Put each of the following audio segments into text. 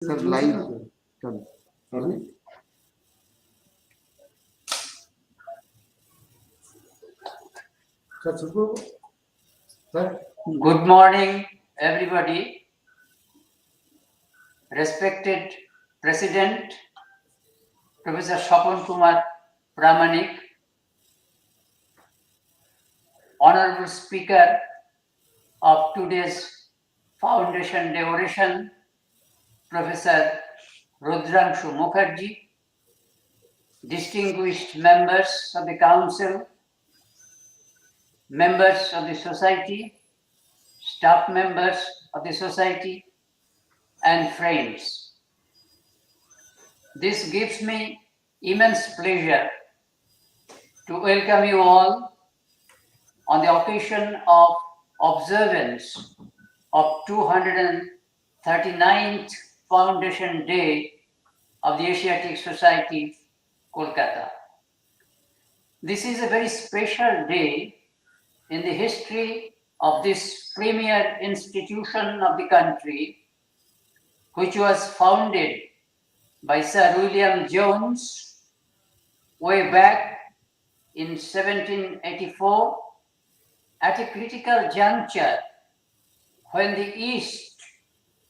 Sir, live. Come. Sorry. Good morning, everybody. Respected President, Professor Shapon Kumar Pramanik, Honorable Speaker of today's Foundation Day oration, Professor Rudrangshu Mukherjee, distinguished members of the Council, members of the Society, staff members of the Society, and friends. This gives me immense pleasure to welcome you all on the occasion of observance of 239th Foundation Day of the Asiatic Society, Kolkata. This is a very special day in the history of this premier institution of the country, which was founded by Sir William Jones way back in 1784 at a critical juncture when the East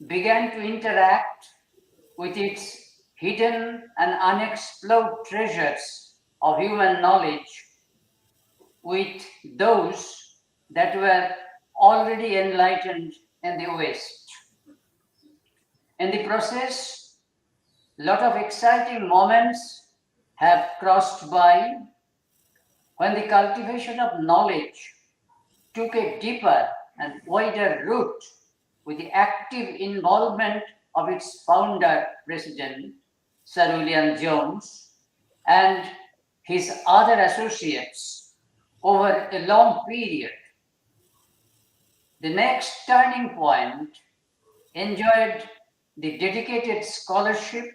began to interact with its hidden and unexplored treasures of human knowledge with those that were already enlightened in the West. In the process, a lot of exciting moments have crossed by when the cultivation of knowledge took a deeper and wider root with the active involvement of its founder, President Sir William Jones, and his other associates over a long period. The next turning point enjoyed the dedicated scholarship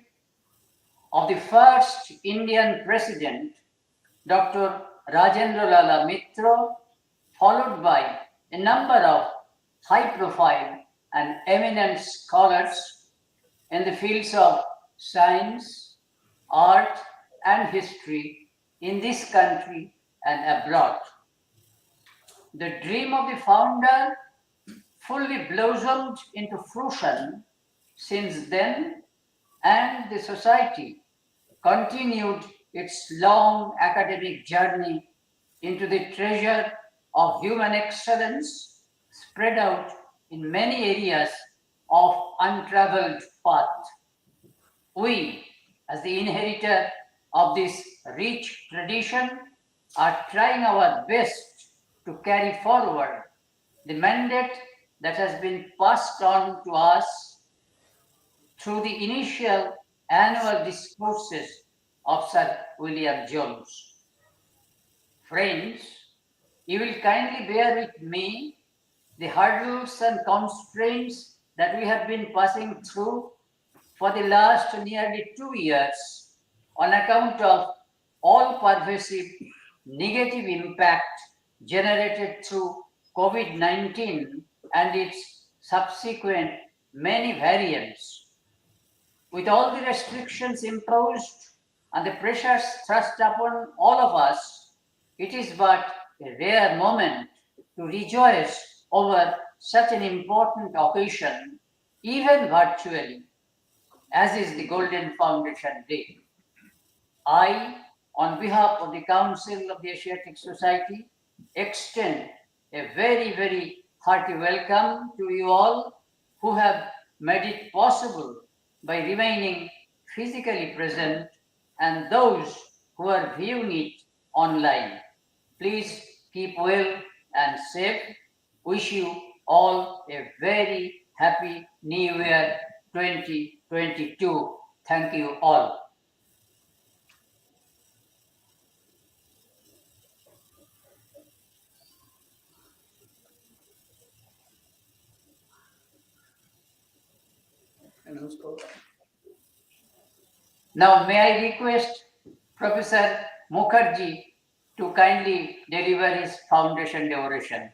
of the first Indian President, Dr. Rajendra Lala Mitra, followed by a number of high-profile and eminent scholars in the fields of science, art, and history in this country and abroad. The dream of the founder fully blossomed into fruition since then, and the society continued its long academic journey into the treasure of human excellence spread out in many areas of untraveled path. We, as the inheritor of this rich tradition, are trying our best to carry forward the mandate that has been passed on to us through the initial annual discourses of Sir William Jones. Friends, you will kindly bear with me the hurdles and constraints that we have been passing through for the last nearly 2 years on account of all-pervasive negative impact generated through COVID-19 and its subsequent many variants. With all the restrictions imposed and the pressures thrust upon all of us, it is but a rare moment to rejoice over such an important occasion, even virtually, as is the Golden Foundation Day. I, on behalf of the Council of the Asiatic Society, extend a very, very hearty welcome to you all who have made it possible by remaining physically present and those who are viewing it online. Please keep well and safe. Wish you all a very happy New Year 2022. Thank you all. Now, may I request Professor Mukherjee to kindly deliver his foundation day oration.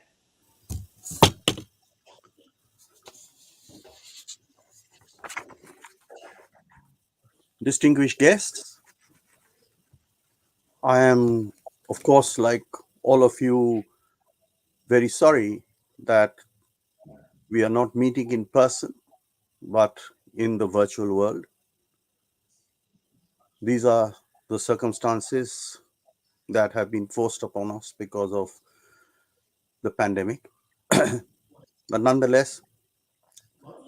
Distinguished guests, I am, of course, like all of you, very sorry that we are not meeting in person, but in the virtual world. These are the circumstances that have been forced upon us because of the pandemic. But nonetheless,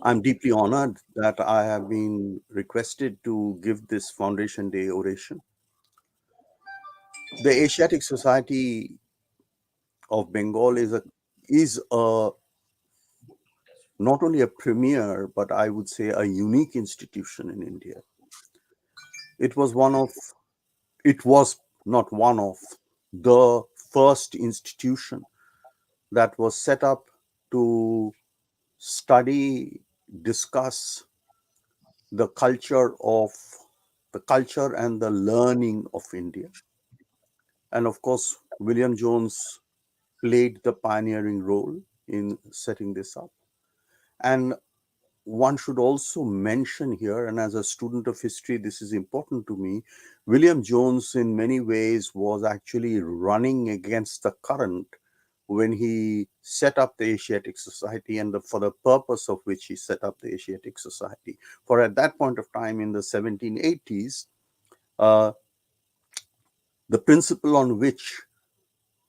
I'm deeply honored that I have been requested to give this Foundation Day oration. The Asiatic Society of Bengal is a not only a premier, but I would say a unique institution in India. It was one of, it was not one of the first institution that was set up to study, discuss the culture of the culture and the learning of India. And of course, William Jones played the pioneering role in setting this up. And one should also mention here, and as a student of history, this is important to me. William Jones, in many ways, was actually running against the current when he set up the Asiatic Society and for the purpose of which he set up the Asiatic Society. For at that point of time in the 1780s, uh, the principle on which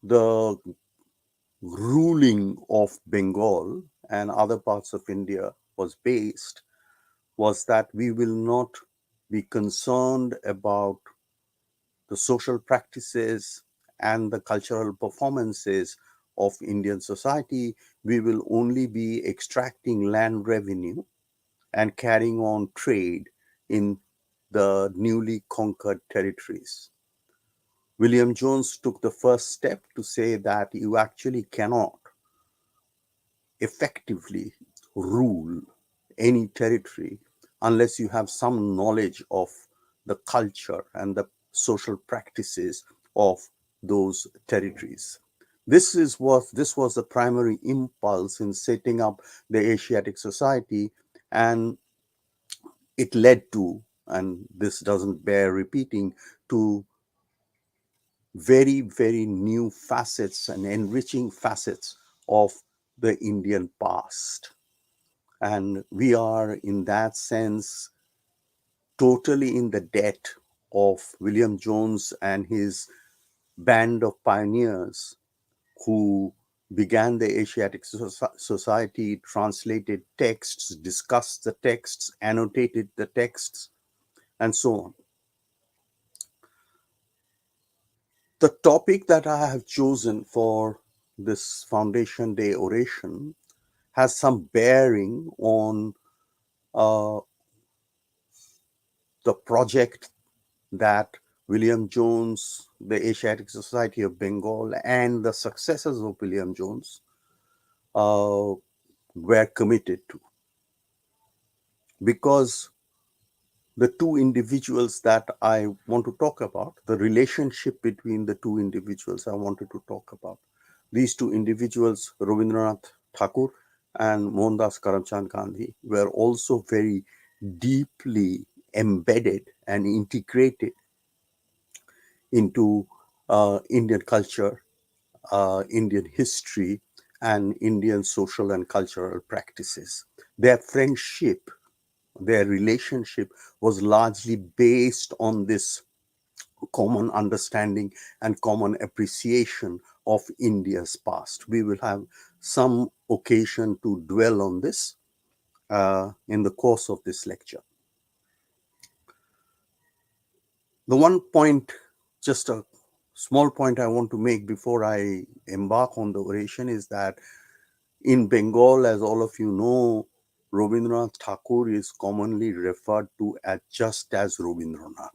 the ruling of Bengal and other parts of India was based was that we will not be concerned about the social practices and the cultural performances of Indian society. We will only be extracting land revenue and carrying on trade in the newly conquered territories. William Jones took the first step to say that you actually cannot effectively rule any territory unless you have some knowledge of the culture and the social practices of those territories. This was the primary impulse in setting up the Asiatic Society, and it led to, and this doesn't bear repeating, to very, very new facets and enriching facets of the Indian past. And we are, in that sense, totally in the debt of William Jones and his band of pioneers who began the Asiatic Society, translated texts, discussed the texts, annotated the texts, and so on. The topic that I have chosen for this Foundation Day oration has some bearing on uh, the project that William Jones, the Asiatic Society of Bengal, and the successors of William Jones uh, were committed to. Because the two individuals that I want to talk about, the relationship between the two individuals I wanted to talk about, these two individuals, Rabindranath Tagore and Mohandas Karamchand Gandhi, were also very deeply embedded and integrated into Indian culture, Indian history, and Indian social and cultural practices. Their friendship, their relationship was largely based on this common understanding and common appreciation of India's past. We will have some occasion to dwell on this in the course of this lecture. The one point, just a small point I want to make before I embark on the oration is that in Bengal, as all of you know, Rabindranath Tagore is commonly referred to as just as Rabindranath.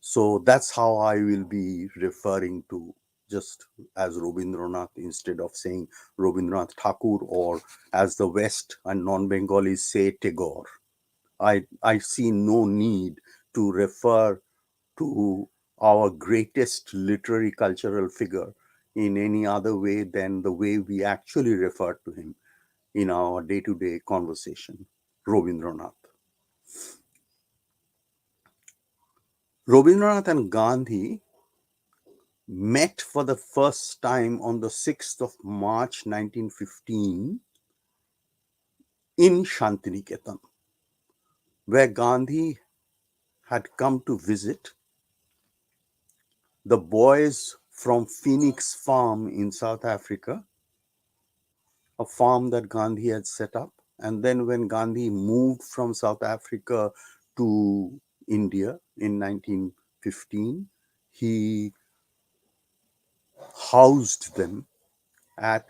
So that's how I will be referring to, just as Rabindranath, instead of saying Rabindranath Tagore, or as the West and non-Bengalis say, Tagore. I see no need to refer to our greatest literary cultural figure in any other way than the way we actually refer to him in our day-to-day conversation, Rabindranath. Rabindranath and Gandhi met for the first time on the 6th of March 1915 in Shantiniketan, where Gandhi had come to visit the boys from Phoenix Farm in South Africa, a farm that Gandhi had set up. And then when Gandhi moved from South Africa to India in 1915, he housed them at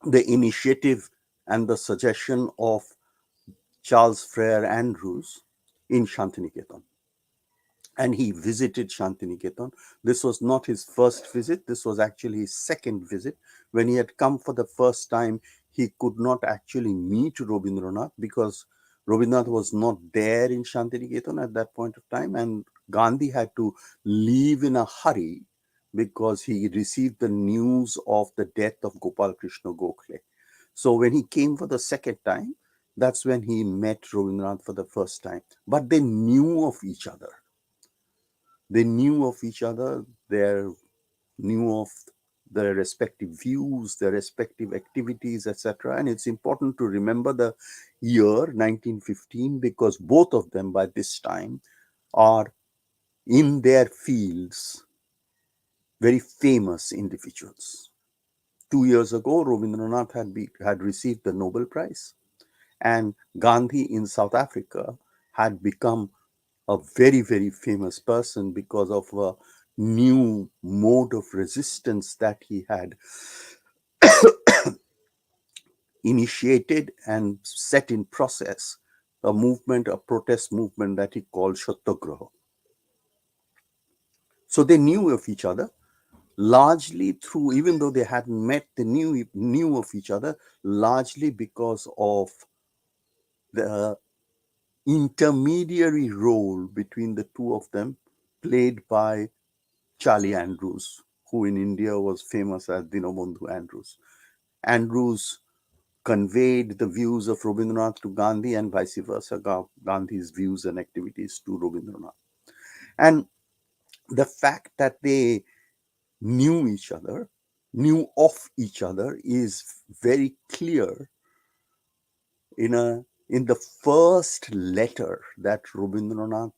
the initiative and the suggestion of Charles Frere Andrews in Shantiniketan. And he visited Shantiniketan. This was not his first visit, this was actually his second visit. When he had come for the first time, he could not actually meet Rabindranath because Rabindranath was not there in Shantiniketan at that point of time, and Gandhi had to leave in a hurry because he received the news of the death of Gopal Krishna Gokhale. So when he came for the second time, that's when he met Rabindranath for the first time. But they knew of each other. They knew of each other, they knew of their respective views, their respective activities, etc. And it's important to remember the year 1915 because both of them by this time are in their fields very famous individuals. 2 years ago, Rabindranath had received the Nobel Prize, and Gandhi in South Africa had become a very, very famous person because of a new mode of resistance that he had initiated and set in process, a movement, a protest movement that he called Satyagraha. So they knew of each other largely through, even though they hadn't met, they knew of each other largely because of the intermediary role between the two of them played by Charlie Andrews, who in India was famous as Dinabandhu Andrews. Andrews conveyed the views of Rabindranath to Gandhi and vice versa, Gandhi's views and activities to Rabindranath. And the fact that they knew each other, knew of each other, is very clear in the first letter that Rabindranath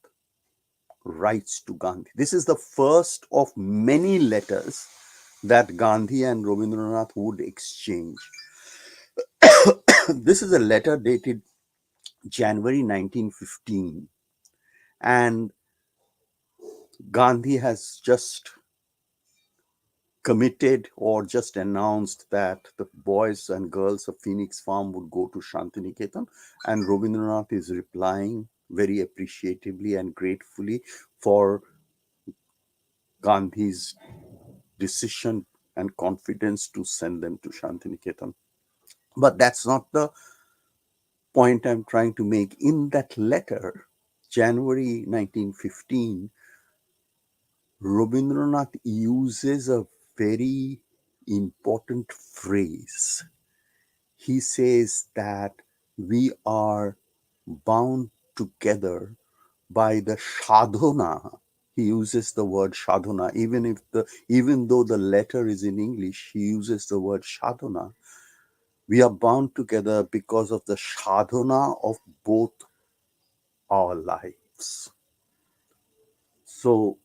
writes to Gandhi. This is the first of many letters that Gandhi and Rabindranath would exchange. This is a letter dated January 1915, and Gandhi has just committed or just announced that the boys and girls of Phoenix Farm would go to Shantiniketan, and Rabindranath is replying very appreciatively and gratefully for Gandhi's decision and confidence to send them to Shantiniketan. But that's not the point I'm trying to make. In that letter, January 1915, Rabindranath uses a very important phrase. He says that we are bound together by the sadhana. He uses the word sadhana, even though the letter is in English, he uses the word sadhana. We are bound together because of the sadhana of both our lives. So,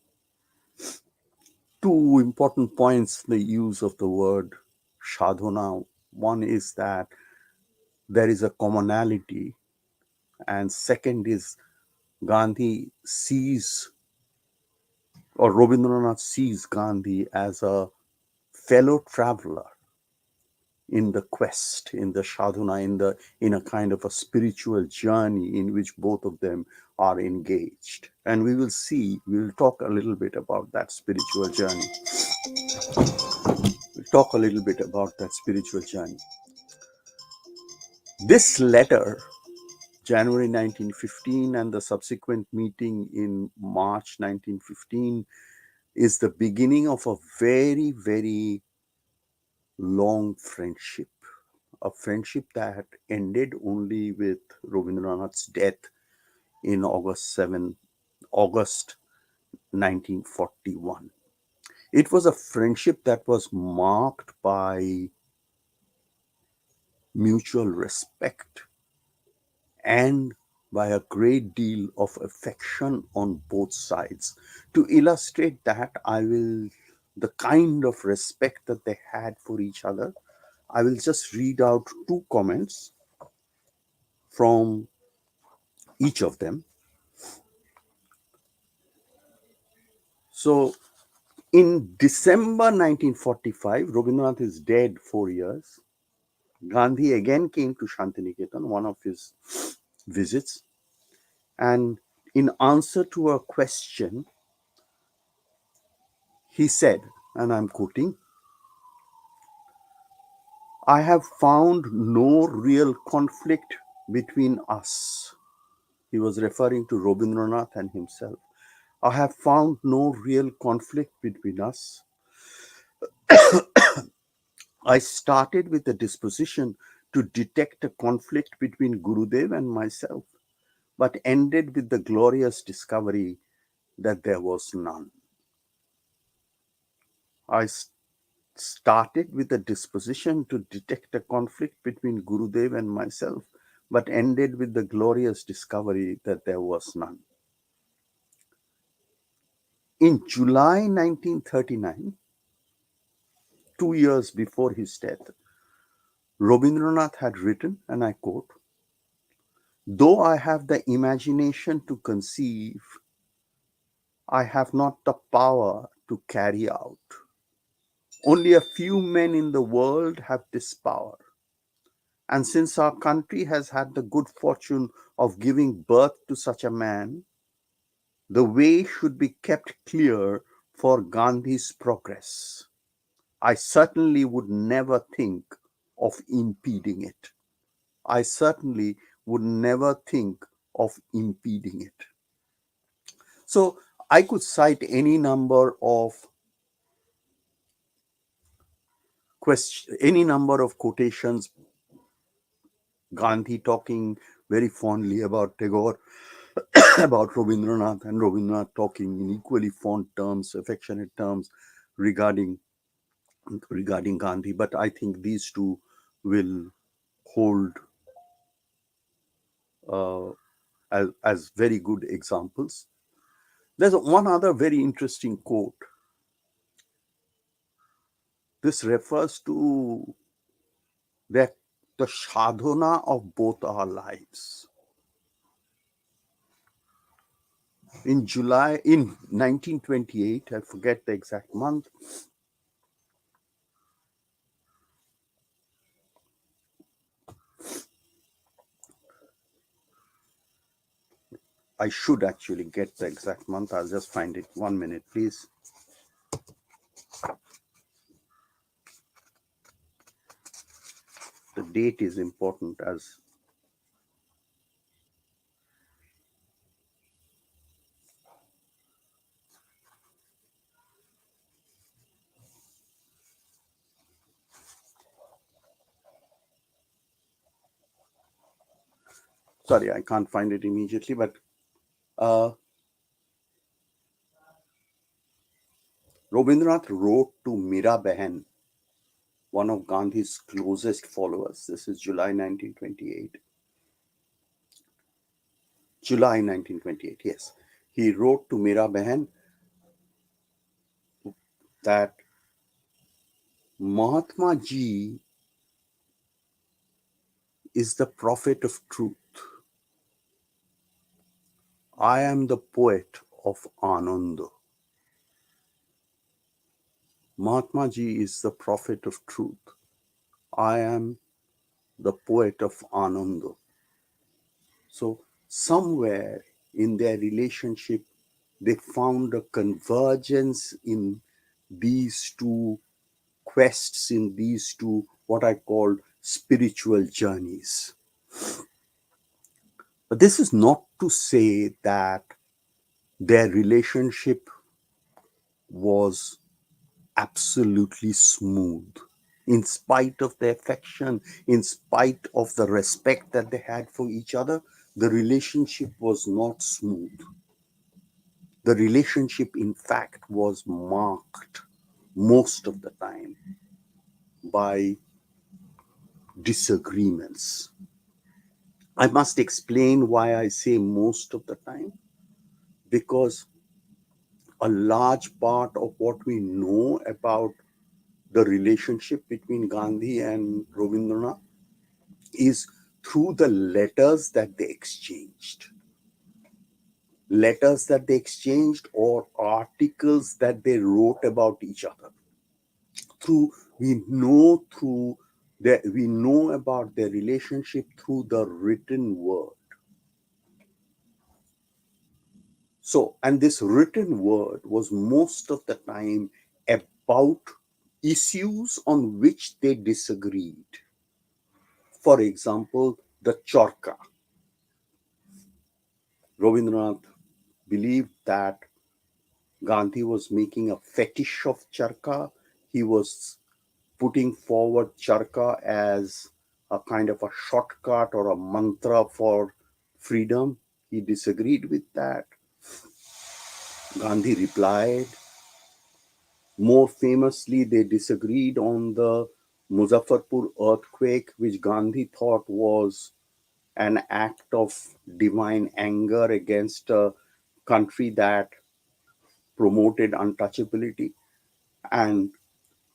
two important points, the use of the word sadhana. One is that there is a commonality, and second is Gandhi sees, or Rabindranath sees Gandhi as a fellow traveler in the quest, in the sadhana, in a kind of a spiritual journey in which both of them are engaged. And we will talk a little bit about that spiritual journey. We'll talk a little bit about that spiritual journey. This letter, January 1915, and the subsequent meeting in March 1915, is the beginning of a very, very long friendship. A friendship that ended only with Rabindranath's death in August 1941. It was a friendship that was marked by mutual respect and by a great deal of affection on both sides. To illustrate that, the kind of respect that they had for each other, I will just read out two comments from each of them. So, in December 1945, Rabindranath is dead 4 years. Gandhi again came to Shantiniketan, one of his visits, and in answer to a question, he said, and I'm quoting, "I have found no real conflict between us." He was referring to Rabindranath and himself. "I have found no real conflict between us. I started with a disposition to detect a conflict between Gurudev and myself, but ended with the glorious discovery that there was none. I started with a disposition to detect a conflict between Gurudev and myself, but ended with the glorious discovery that there was none." In July 1939, 2 years before his death, Rabindranath had written, and I quote, "Though I have the imagination to conceive, I have not the power to carry out. Only a few men in the world have this power. And since our country has had the good fortune of giving birth to such a man, the way should be kept clear for Gandhi's progress. I certainly would never think of impeding it. I certainly would never think of impeding it." So I could cite any number of quotations, Gandhi talking very fondly about Tagore, about Rabindranath, and Rabindranath talking in equally fond terms, affectionate terms regarding Gandhi. But I think these two will hold uh, as very good examples. There's one other very interesting quote. This refers to the sadhana of both our lives. In 1928, I forget the exact month, I should actually get the exact month. I'll just find it. 1 minute, please. The date is important as sorry, I can't find it immediately, but Rabindranath wrote to Mira Behan, one of Gandhi's closest followers. This is July 1928. July 1928, yes. He wrote to Mira Behan that Mahatma Ji is the prophet of truth. I am the poet of Ananda. Mahatma Ji is the prophet of truth. I am the poet of Ananda. So, somewhere in their relationship, they found a convergence in these two quests, in these two, what I call spiritual journeys. But this is not to say that their relationship was absolutely smooth. In spite of the affection, in spite of the respect that they had for each other, the relationship was not smooth. The relationship, in fact, was marked most of the time by disagreements. I must explain why I say most of the time, because a large part of what we know about the relationship between Gandhi and Rabindranath is through the letters that they exchanged. Letters that they exchanged or articles that they wrote about each other. We know about their relationship through the written word. So, and this written word was most of the time about issues on which they disagreed. For example, the Charka. Rabindranath believed that Gandhi was making a fetish of Charka. He was putting forward Charka as a kind of a shortcut or a mantra for freedom. He disagreed with that. Gandhi replied. More famously, they disagreed on the Muzaffarpur earthquake, which Gandhi thought was an act of divine anger against a country that promoted untouchability. And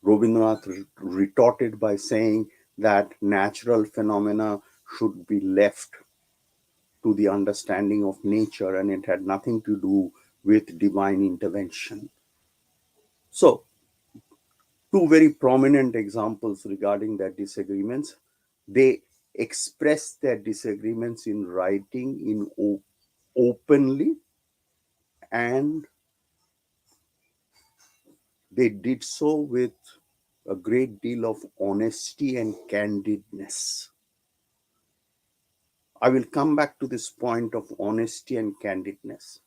Rabindranath retorted by saying that natural phenomena should be left to the understanding of nature and it had nothing to do with divine intervention. So, two very prominent examples regarding their disagreements. They expressed their disagreements in writing in openly, and they did so with a great deal of honesty and candidness. I will come back to this point of honesty and candidness,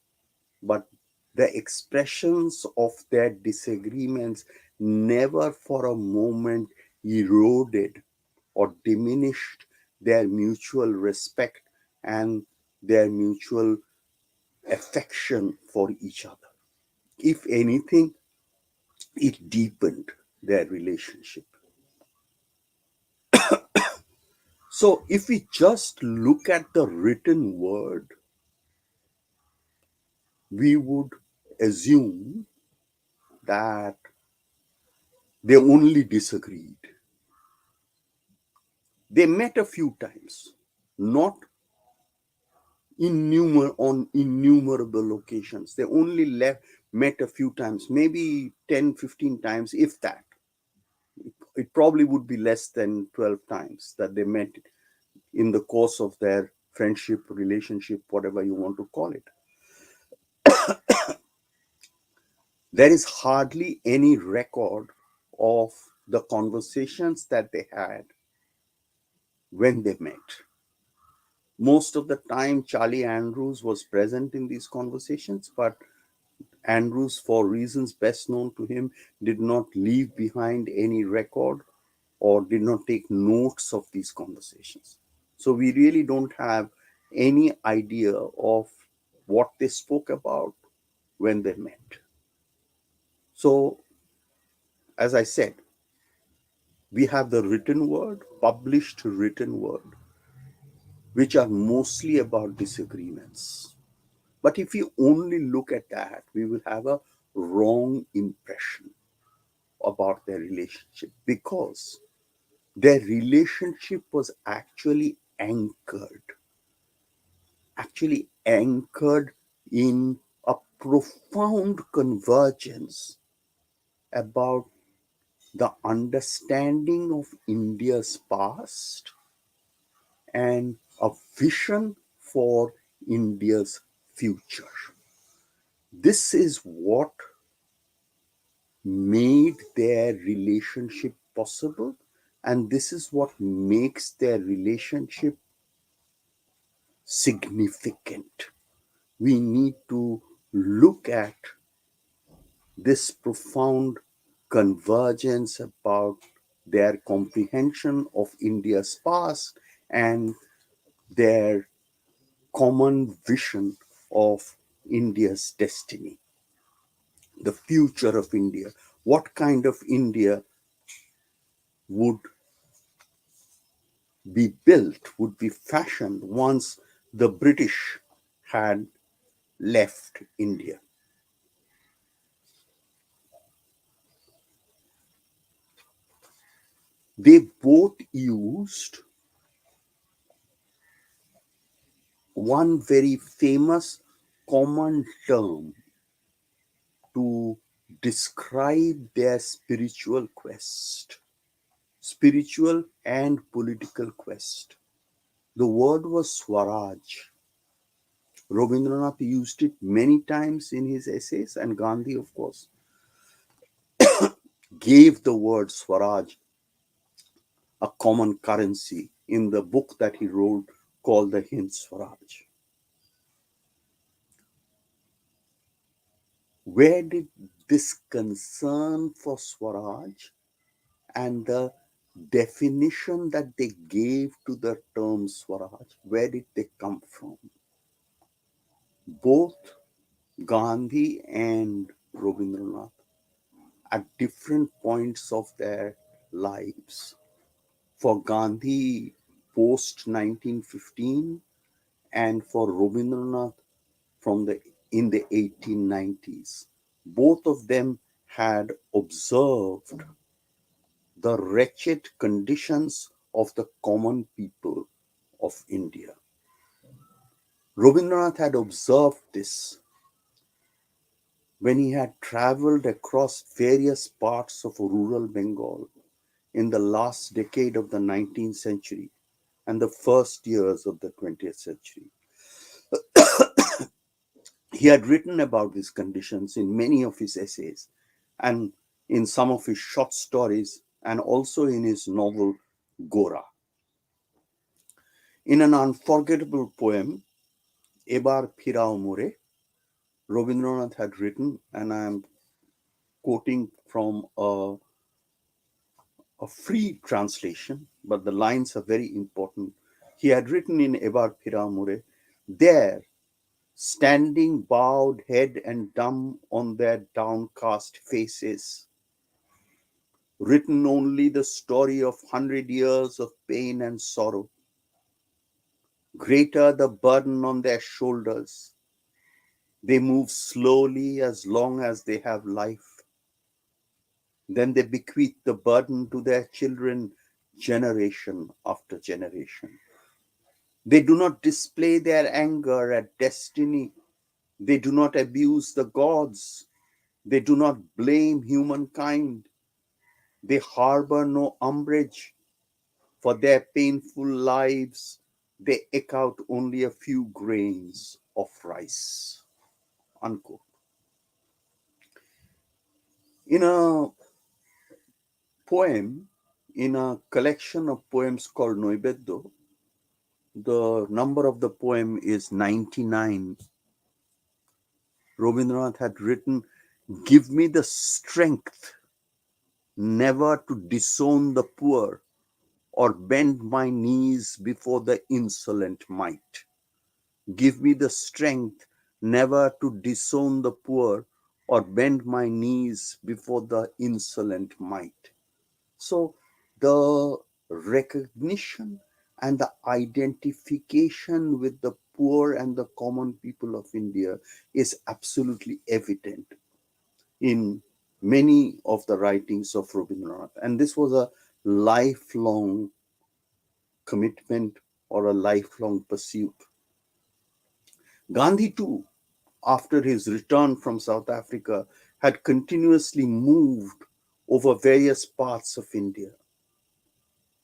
but the expressions of their disagreements never for a moment eroded or diminished their mutual respect and their mutual affection for each other. If anything, it deepened their relationship. So, if we just look at the written word, we would assume that they only disagreed. They met a few times, not on innumerable occasions. They only met a few times, maybe 10, 15 times, if that. It probably would be less than 12 times that they met in the course of their friendship, relationship, whatever you want to call it. There is hardly any record of the conversations that they had when they met. Most of the time, Charlie Andrews was present in these conversations, but Andrews, for reasons best known to him, did not leave behind any record or did not take notes of these conversations. So we really don't have any idea of what they spoke about when they met. So, as I said, we have the written word, published written word, which are mostly about disagreements. But if you only look at that, we will have a wrong impression about their relationship because their relationship was actually anchored in a profound convergence about the understanding of India's past and a vision for India's future. This is what made their relationship possible, and this is what makes their relationship significant. We need to look at this profound convergence about their comprehension of India's past and their common vision of India's destiny, the future of India. What kind of India would be built, would be fashioned once the British had left India? They both used one very famous common term to describe their spiritual quest, spiritual and political quest. The word was Swaraj. Rabindranath used it many times in his essays, and Gandhi, of course, gave the word Swaraj a common currency in the book that he wrote called the Hind Swaraj. Where did this concern for Swaraj and the definition that they gave to the term Swaraj, where did they come from? Both Gandhi and Rabindranath, at different points of their lives, for Gandhi post 1915 and for Rabindranath in the 1890s, both of them had observed the wretched conditions of the common people of India. Rabindranath had observed this when he had traveled across various parts of rural Bengal in the last decade of the 19th century and the first years of the 20th century. He had written about these conditions in many of his essays and in some of his short stories and also in his novel Gora. In an unforgettable poem, Ebar Phirao More, Rabindranath had written, and I am quoting from a free translation, but the lines are very important. He had written in Ebar Phirao More, there, standing bowed head and dumb on their downcast faces, written only the story of 100 years of pain and sorrow. Greater the burden on their shoulders. They move slowly as long as they have life. Then they bequeath the burden to their children generation after generation. They do not display their anger at destiny. They do not abuse the gods. They do not blame humankind. They harbor no umbrage. For their painful lives, they eke out only a few grains of rice. Unquote. In a poem, in a collection of poems called Noibeddo, the number of the poem is 99. Rabindranath had written, give me the strength never to disown the poor or bend my knees before the insolent might. Give me the strength never to disown the poor or bend my knees before the insolent might. So the recognition and the identification with the poor and the common people of India is absolutely evident in many of the writings of Rabindranath. And this was a lifelong commitment or a lifelong pursuit. Gandhi, too, after his return from South Africa, had continuously moved over various parts of India.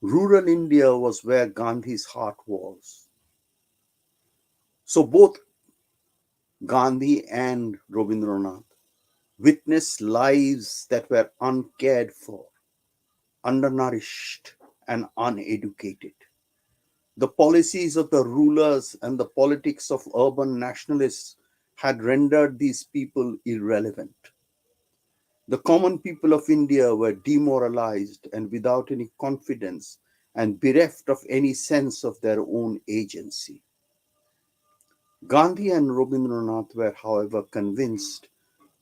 Rural India was where Gandhi's heart was. So both Gandhi and Rabindranath witnessed lives that were uncared for, undernourished, and uneducated. The policies of the rulers and the politics of urban nationalists had rendered these people irrelevant. The common people of India were demoralized and without any confidence and bereft of any sense of their own agency. Gandhi and Rabindranath were, however, convinced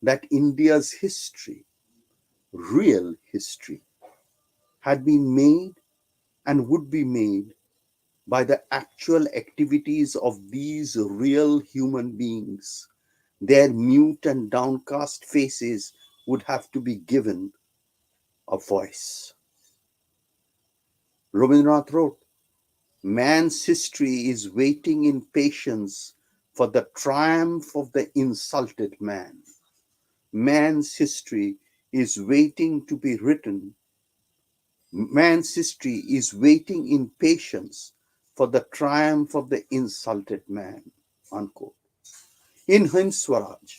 that India's history, real history, had been made and would be made by the actual activities of these real human beings. Their mute and downcast faces would have to be given a voice. Rabindranath wrote, man's history is waiting in patience for the triumph of the insulted man. Man's history is waiting to be written. Man's history is waiting in patience for the triumph of the insulted man. Unquote. In Hind Swaraj,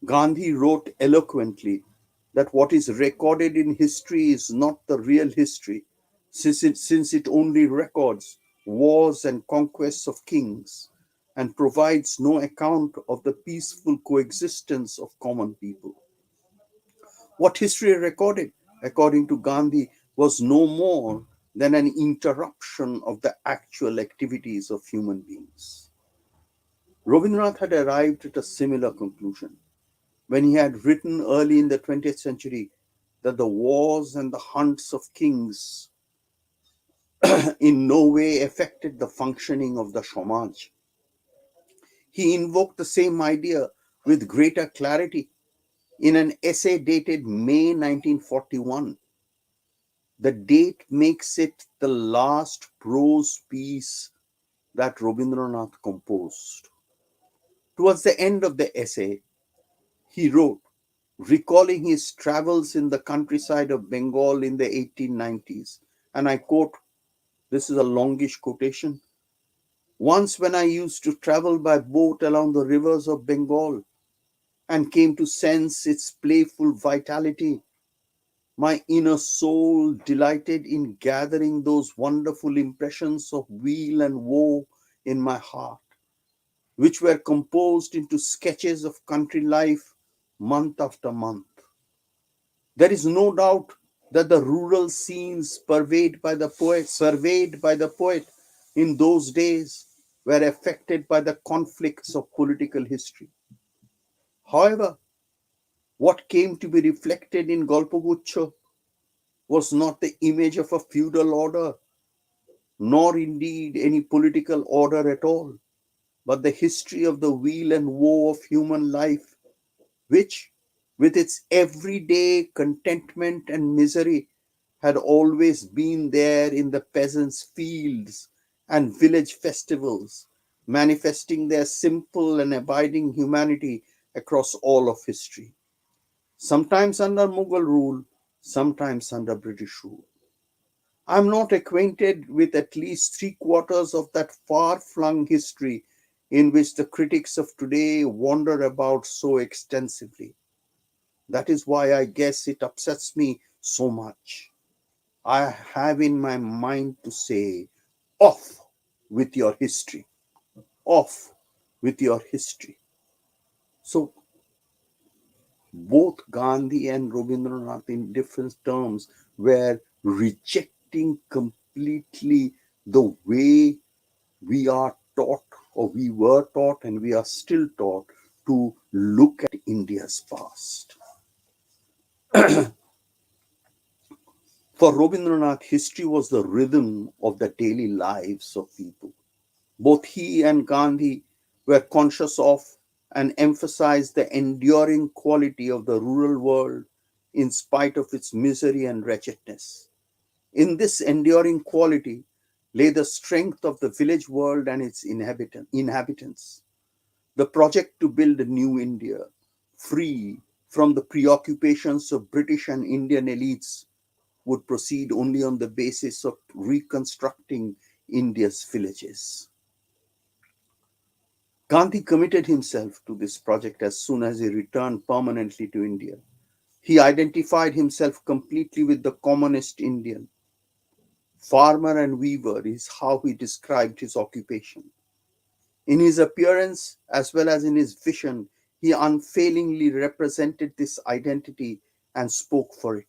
Gandhi wrote eloquently that what is recorded in history is not the real history, since it only records wars and conquests of kings and provides no account of the peaceful coexistence of common people. What history recorded, according to Gandhi, was no more than an interruption of the actual activities of human beings. Rabindranath had arrived at a similar conclusion when he had written early in the 20th century that the wars and the hunts of kings in no way affected the functioning of the Samaj. He invoked the same idea with greater clarity in an essay dated May 1941. The date makes it the last prose piece that Rabindranath composed. Towards the end of the essay, he wrote, recalling his travels in the countryside of Bengal in the 1890s, and I quote, this is a longish quotation. Once when I used to travel by boat along the rivers of Bengal and came to sense its playful vitality, my inner soul delighted in gathering those wonderful impressions of weal and woe in my heart, which were composed into sketches of country life month after month. There is no doubt that the rural scenes surveyed by the poet in those days were affected by the conflicts of political history. However, what came to be reflected in Golpaguccio was not the image of a feudal order, nor indeed any political order at all, but the history of the weal and woe of human life, which, with its everyday contentment and misery, had always been there in the peasants' fields and village festivals, manifesting their simple and abiding humanity across all of history, sometimes under Mughal rule, sometimes under British rule. I am not acquainted with at least three-quarters of that far-flung history in which the critics of today wander about so extensively. That is why I guess it upsets me so much. I have in my mind to say, off with your history, off with your history. So both Gandhi and Rabindranath, in different terms, were rejecting completely the way we are taught, or we were taught, and we are still taught to look at India's past. For Rabindranath, history was the rhythm of the daily lives of people. Both he and Gandhi were conscious of and emphasized the enduring quality of the rural world in spite of its misery and wretchedness. In this enduring quality lay the strength of the village world and its inhabitants. The project to build a new India, free from the preoccupations of British and Indian elites, would proceed only on the basis of reconstructing India's villages. Gandhi committed himself to this project as soon as he returned permanently to India. He identified himself completely with the commonest Indian. Farmer and weaver is how he described his occupation. In his appearance as well as in his vision, he unfailingly represented this identity and spoke for it.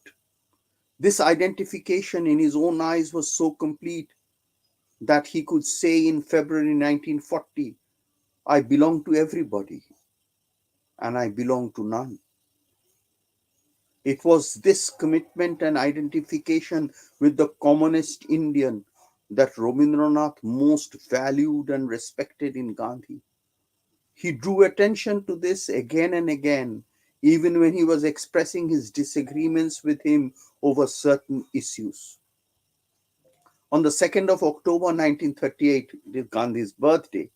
This identification in his own eyes was so complete that he could say in February 1940 I belong to everybody and I belong to none. It was this commitment and identification with the commonest Indian that Rabindranath most valued and respected in Gandhi. He drew attention to this again and again, even when he was expressing his disagreements with him over certain issues. On the 2nd of October 1938, it is Gandhi's birthday.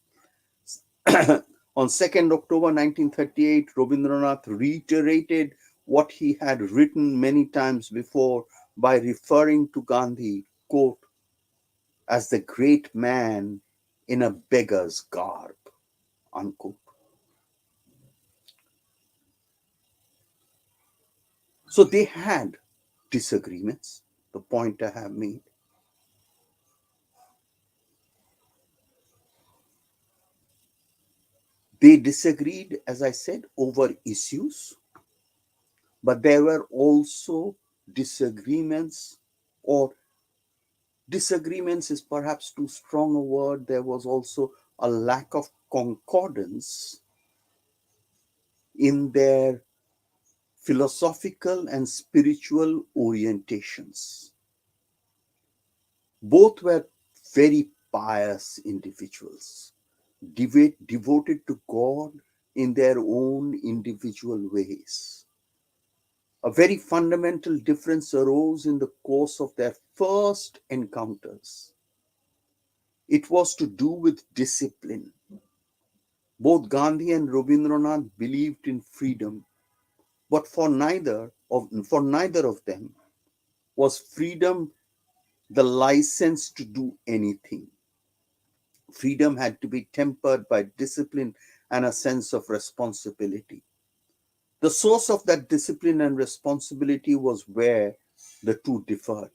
On 2nd October 1938, Rabindranath reiterated what he had written many times before by referring to Gandhi, quote, as the great man in a beggar's garb, unquote. So they had disagreements, the point I have made. They disagreed, as I said, over issues, but there were also disagreements, or disagreements is perhaps too strong a word. There was also a lack of concordance in their philosophical and spiritual orientations. Both were very pious individuals, devoted to God in their own individual ways. A very fundamental difference arose in the course of their first encounters. It was to do with discipline. Both Gandhi and Rabindranath believed in freedom, but for neither of them was freedom the license to do anything. Freedom had to be tempered by discipline and a sense of responsibility. The source of that discipline and responsibility was where the two differed.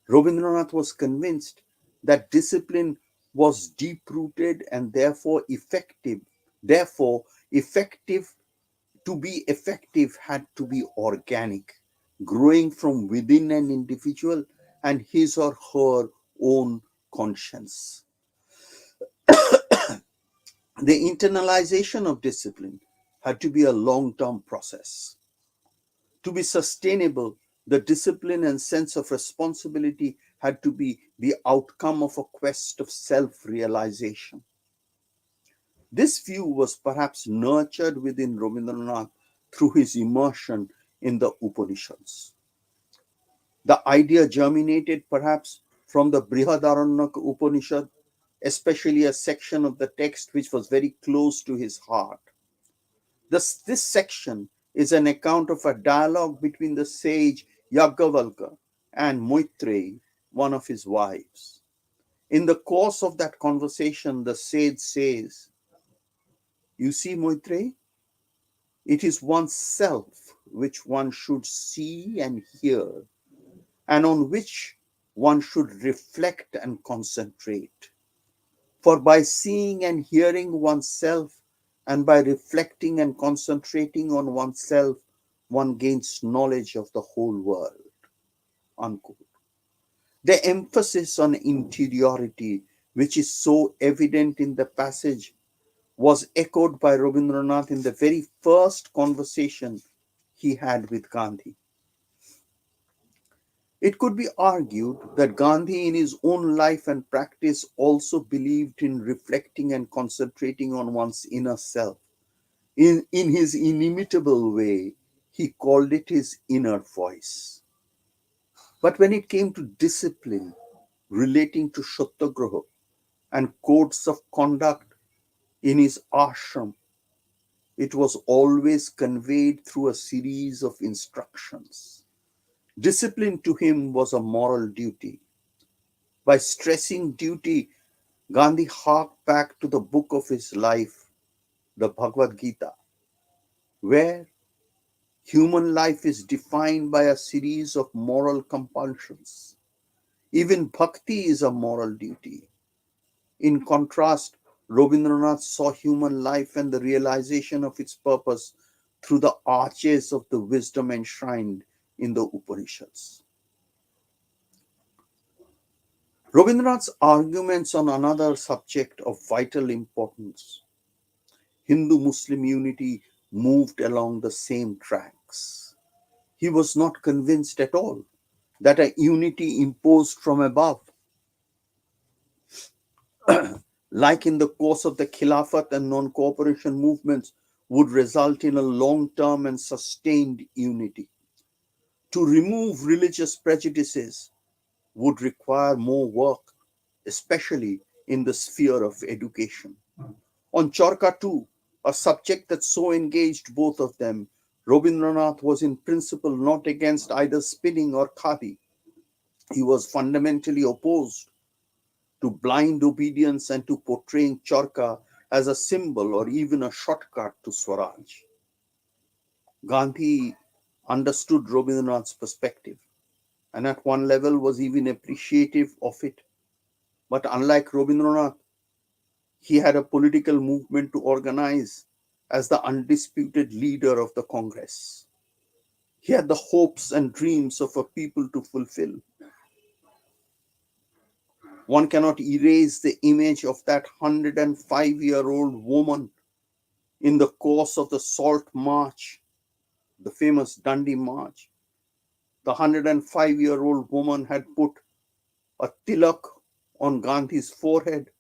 Rabindranath was convinced that discipline was deep rooted and therefore effective. Therefore, effective to be effective had to be organic, growing from within an individual and his or her own conscience. The internalization of discipline had to be a long term process. To be sustainable, the discipline and sense of responsibility had to be the outcome of a quest of self realization. This view was perhaps nurtured within Rabindranath through his immersion in the Upanishads. The idea germinated perhaps from the Brihadaranyaka Upanishad, especially a section of the text which was very close to his heart. This section is an account of a dialogue between the sage Yagyavalkya and Maitreyi, one of his wives. In the course of that conversation, the sage says, "You see, Maitreyi, it is oneself which one should see and hear, and on which one should reflect and concentrate. For by seeing and hearing oneself, and by reflecting and concentrating on oneself, one gains knowledge of the whole world." Unquote. The emphasis on interiority, which is so evident in the passage, was echoed by Rabindranath in the very first conversation he had with Gandhi. It could be argued that Gandhi, in his own life and practice, also believed in reflecting and concentrating on one's inner self. In his inimitable way, he called it his inner voice. But when it came to discipline relating to Satyagraha and codes of conduct in his ashram, it was always conveyed through a series of instructions. Discipline to him was a moral duty. By stressing duty, Gandhi harked back to the book of his life, the Bhagavad Gita, where human life is defined by a series of moral compulsions. Even bhakti is a moral duty. In contrast, Rabindranath saw human life and the realization of its purpose through the arches of the wisdom enshrined in the Upanishads. Rabindranath's arguments on another subject of vital importance, Hindu-Muslim unity, moved along the same tracks. He was not convinced at all that a unity imposed from above, like in the course of the Khilafat and non-cooperation movements, would result in a long-term and sustained unity. To remove religious prejudices would require more work, especially in the sphere of education. On Charka too, a subject that so engaged both of them, Rabindranath was in principle not against either spinning or khadi. He was fundamentally opposed to blind obedience and to portraying Charka as a symbol or even a shortcut to Swaraj. Gandhi understood Rabindranath's perspective and at one level was even appreciative of it. But unlike Rabindranath, he had a political movement to organize as the undisputed leader of the Congress. He had the hopes and dreams of a people to fulfill. One cannot erase the image of that 105-year-old woman in the course of the Salt March, the famous Dandi March. The 105-year-old woman had put a tilak on Gandhi's forehead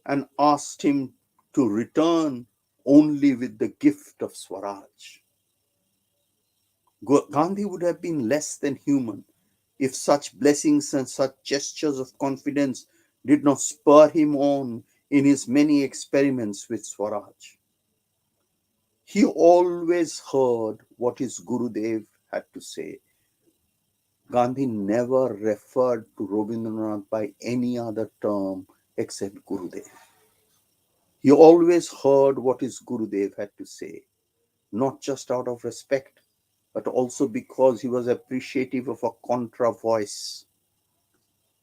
and asked him to return only with the gift of Swaraj. Gandhi would have been less than human if such blessings and such gestures of confidence did not spur him on in his many experiments with Swaraj. He always heard what his Gurudev had to say. Gandhi never referred to Rabindranath by any other term except Gurudev. He always heard what his Gurudev had to say, not just out of respect, but also because he was appreciative of a contra voice.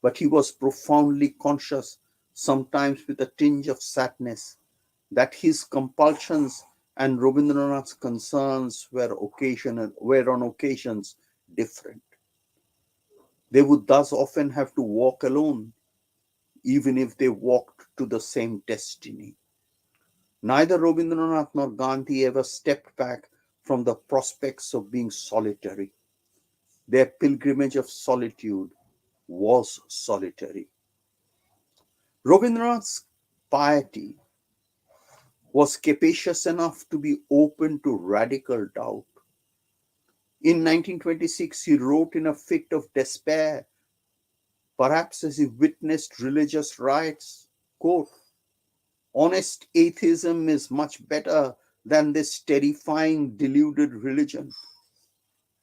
But he was profoundly conscious, sometimes with a tinge of sadness, that his compulsions and Rabindranath's concerns were on occasions different. They would thus often have to walk alone, even if they walked to the same destiny. Neither Rabindranath nor Gandhi ever stepped back from the prospects of being solitary. Their pilgrimage of solitude was solitary. Rabindranath's piety was capacious enough to be open to radical doubt. In 1926, he wrote in a fit of despair, perhaps as he witnessed religious riots, quote, "Honest atheism is much better than this terrifying deluded religion.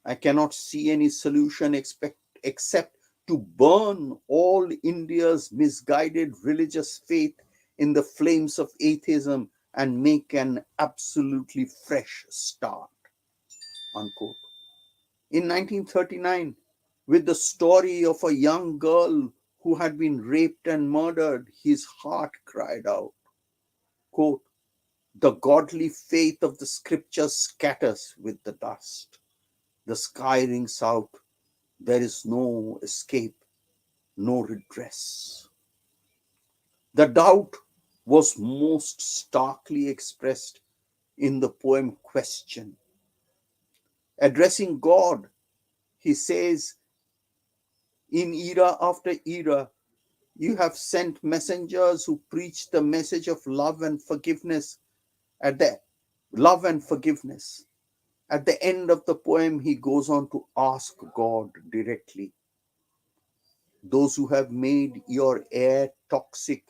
I cannot see any solution except to burn all India's misguided religious faith in the flames of atheism and make an absolutely fresh start." Unquote. In 1939, with the story of a young girl who had been raped and murdered, his heart cried out, quote, "The godly faith of the scriptures scatters with the dust. The sky rings out. There is no escape, no redress." The doubt was most starkly expressed in the poem Question. Addressing God, he says, "In era after era, you have sent messengers who preach the message of love and forgiveness at the love and forgiveness." At the end of the poem, he goes on to ask God directly, "Those who have made your air toxic,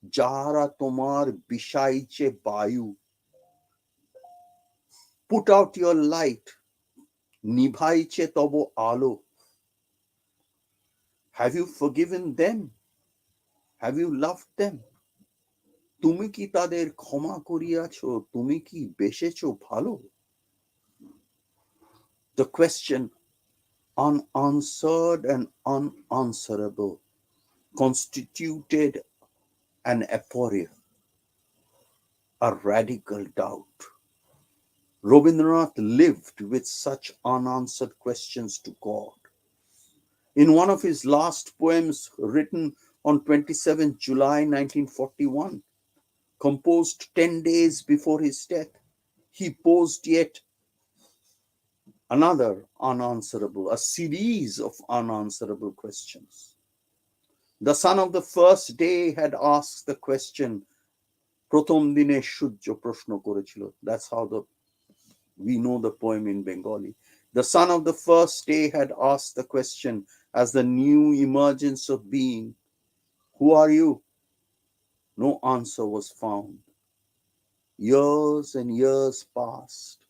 Jara tomar bishaiche bayu, put out your light, nibhaiche tobo alo." Have you forgiven them? Have you loved them? তুমি কি তাদের ক্ষমা করিয়াছো? তুমি কি বেসেছো ভালো? The question, unanswered and unanswerable, constituted an aporia, a radical doubt. Rabindranath lived with such unanswered questions to God. In one of his last poems, written on 27 July 1941, composed 10 days before his death. He posed yet another unanswerable, a series of unanswerable questions. The son of the first day had asked the question, প্রথম দিনে সূর্য প্রশ্ন করেছিল. That's how we know the poem in Bengali. The son of the first day had asked the question as the new emergence of being, who are you? No answer was found. Years and years passed.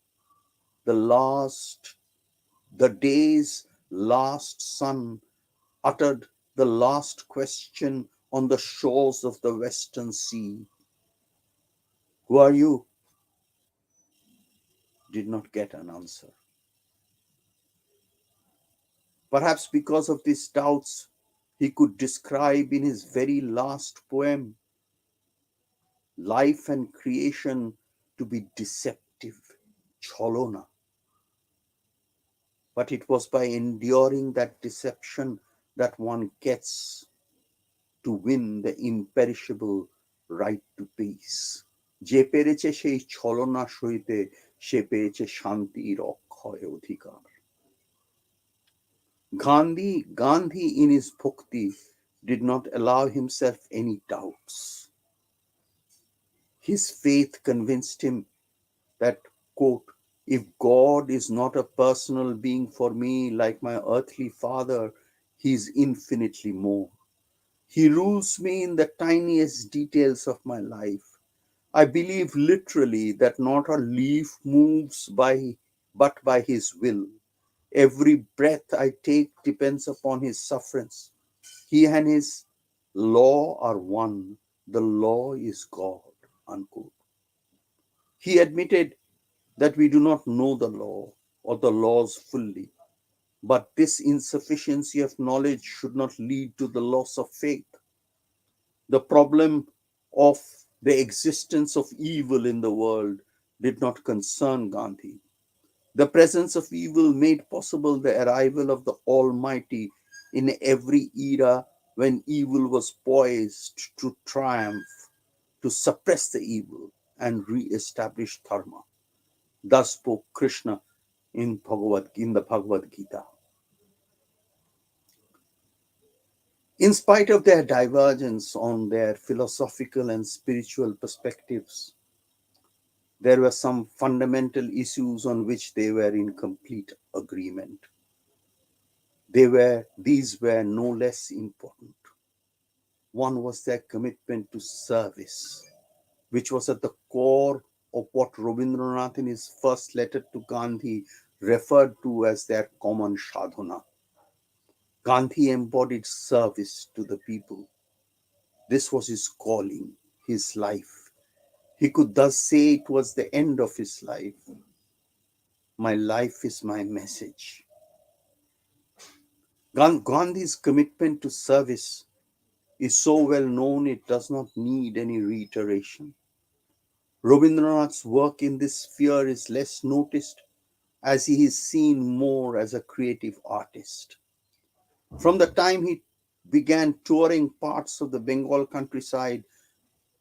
The day's last sun uttered the last question on the shores of the western sea. Who are you? Did not get an answer. Perhaps because of these doubts, he could describe in his very last poem life and creation to be deceptive, cholona. But it was by enduring that deception that one gets to win the imperishable right to peace. যে পেরেছে সেই ছলনা সইতে সে পেয়েছে শান্তির অক্ষয় অধিকার. Gandhi in his bhakti did not allow himself any doubts. His faith convinced him that, quote, if God is not a personal being for me like my earthly father, he is infinitely more. He rules me in the tiniest details of my life. I believe literally that not a leaf moves but by his will. Every breath I take depends upon his sufferance. He and his law are one. The law is God, unquote. He admitted that we do not know the law or the laws fully, but this insufficiency of knowledge should not lead to the loss of faith. The problem of the existence of evil in the world did not concern Gandhi. The presence of evil made possible the arrival of the Almighty in every era when evil was poised to triumph, to suppress the evil and re-establish dharma. Thus spoke Krishna in the Bhagavad Gita. In spite of their divergence on their philosophical and spiritual perspectives, there were some fundamental issues on which they were in complete agreement. These were no less important. One was their commitment to service, which was at the core of what Rabindranath in his first letter to Gandhi referred to as their common sadhana. Gandhi embodied service to the people. This was his calling, his life. He could thus say towards the end of his life, my life is my message. Gandhi's commitment to service is so well known it does not need any reiteration. Rabindranath's work in this sphere is less noticed as he is seen more as a creative artist. From the time he began touring parts of the Bengal countryside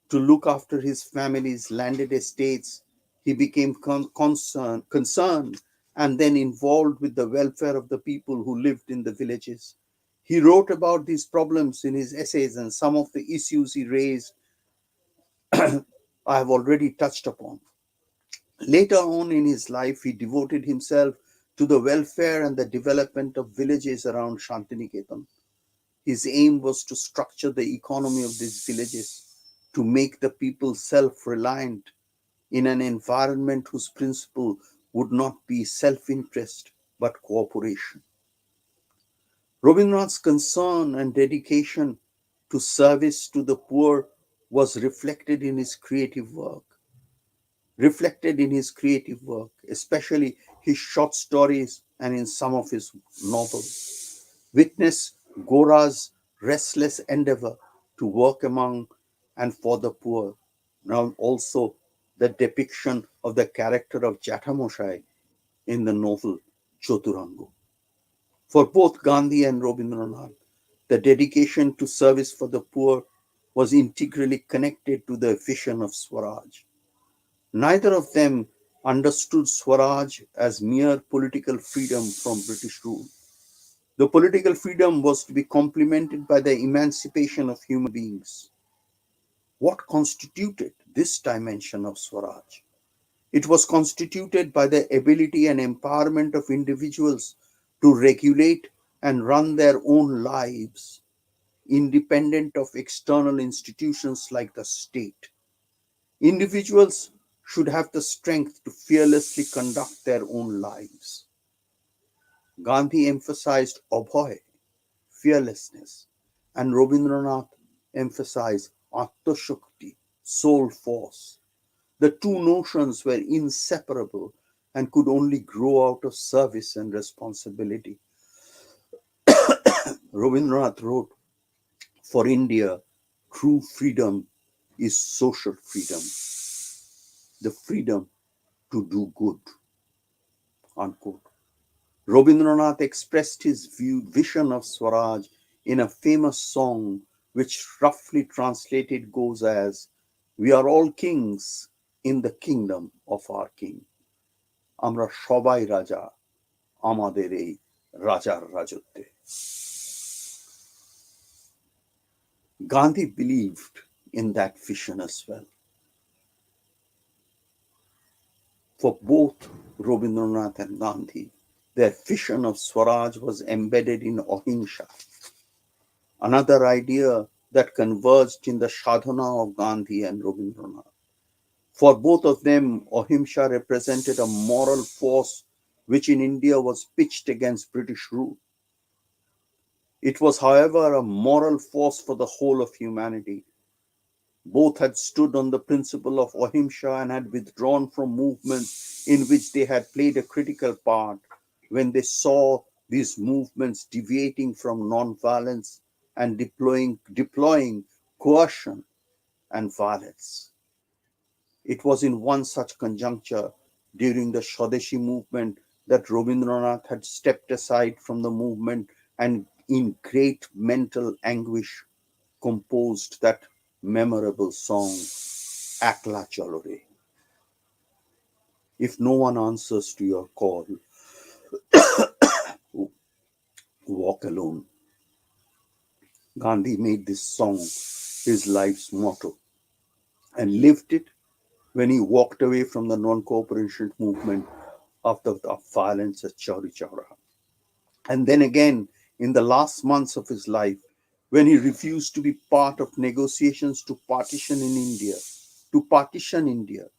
to look after his family's landed estates, he became concerned and then involved with the welfare of the people who lived in the villages. He wrote about these problems in his essays, and some of the issues he raised I have already touched upon. Later on in his life, he devoted himself to the welfare and the development of villages around Shantiniketan. His aim was to structure the economy of these villages, to make the people self-reliant in an environment whose principle would not be self-interest but cooperation. Rabindranath's concern and dedication to service to the poor was reflected in his creative work, especially his short stories and in some of his novels. Witness Gora's restless endeavor to work among and for the poor. Now also the depiction of the character of Jathamoshai in the novel Choturango. For both Gandhi and Rabindranath, The dedication to service for the poor was integrally connected to the vision of Swaraj. Neither of them understood Swaraj as mere political freedom from British rule. The political freedom was to be complemented by the emancipation of human beings. What constituted this dimension of Swaraj? It was constituted by the ability and empowerment of individuals to regulate and run their own lives, independent of external institutions like the state. Individuals should have the strength to fearlessly conduct their own lives. Gandhi emphasized Abhay, fearlessness, and Rabindranath emphasized Atmashakti, soul force. The two notions were inseparable and could only grow out of service and responsibility. Rabindranath wrote, "For India, true freedom is social freedom, the freedom to do good." Unquote. Rabindranath expressed his vision of Swaraj in a famous song which roughly translated goes as, "We are all kings in the kingdom of our king. Amra shobai raja, amader ei rajar rajotte." Gandhi believed in that vision as well. For both Rabindranath and Gandhi, their vision of Swaraj was embedded in Ahimsa, another idea that converged in the sadhana of Gandhi and Rabindranath. For both of them, Ahimsa represented a moral force which in India was pitched against British rule. It was, however, a moral force for the whole of humanity. Both had stood on the principle of Ahimsa and had withdrawn from movements in which they had played a critical part when they saw these movements deviating from non-violence and deploying coercion and violence. It was in one such conjuncture during the Swadeshi movement that Rabindranath had stepped aside from the movement and in great mental anguish composed that memorable song, Akla Chalo Re. If no one answers to your call, walk alone. Gandhi made this song his life's motto and lived it when he walked away from the non-cooperation movement after the violence at Chauri Chaura. And then again, in the last months of his life, when he refused to be part of negotiations to partition India,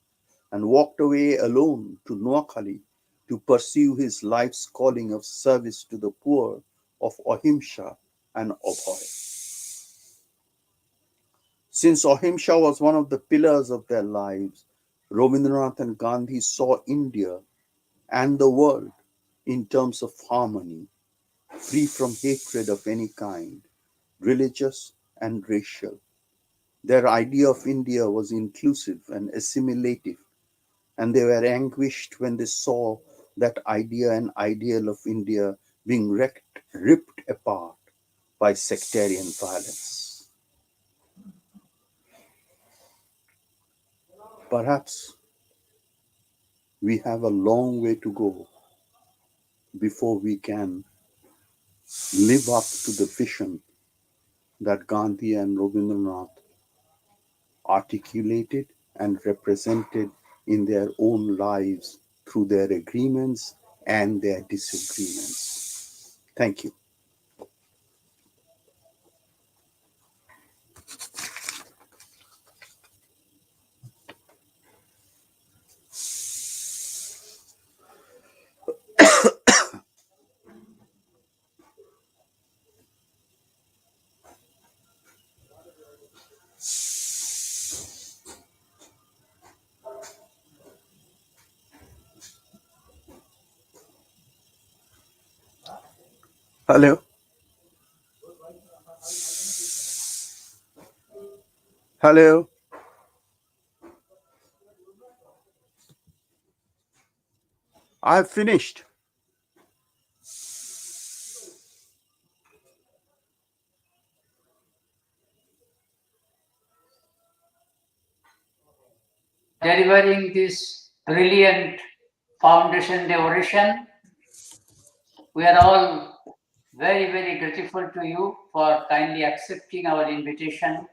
and walked away alone to Noakhali to pursue his life's calling of service to the poor of Ahimsa and Abhay. Since Ahimsa was one of the pillars of their lives, Rabindranath and Gandhi saw India and the world in terms of harmony, free from hatred of any kind, religious and racial. Their idea of India was inclusive and assimilative, and they were anguished when they saw that idea and ideal of India being ripped apart by sectarian violence. Perhaps we have a long way to go before we can live up to the vision that Gandhi and Rabindranath articulated and represented in their own lives through their agreements and their disagreements. Thank you. Hello. Hello. I've finished. delivering this brilliant Foundation Day oration. We are all very, very grateful to you for kindly accepting our invitation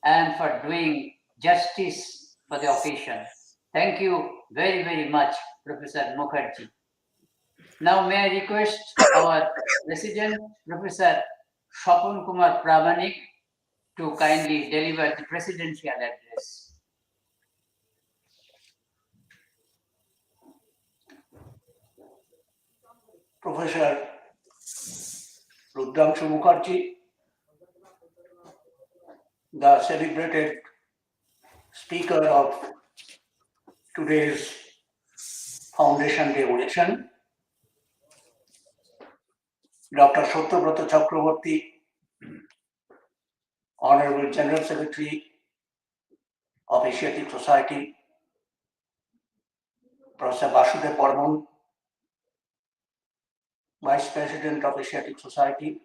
and for doing justice for the occasion. Thank you very, very much, Professor Mukherjee. Now, may I request our President, Professor Shapun Kumar Pramanik, to kindly deliver the presidential address. Professor Rudrangshu Mukherjee, the celebrated speaker of today's Foundation Day oration, Dr. Satyabrata Chakraborty, Honorable General Secretary of Asiatic Society, Professor Vasudev Burman, Vice President of Asiatic Society,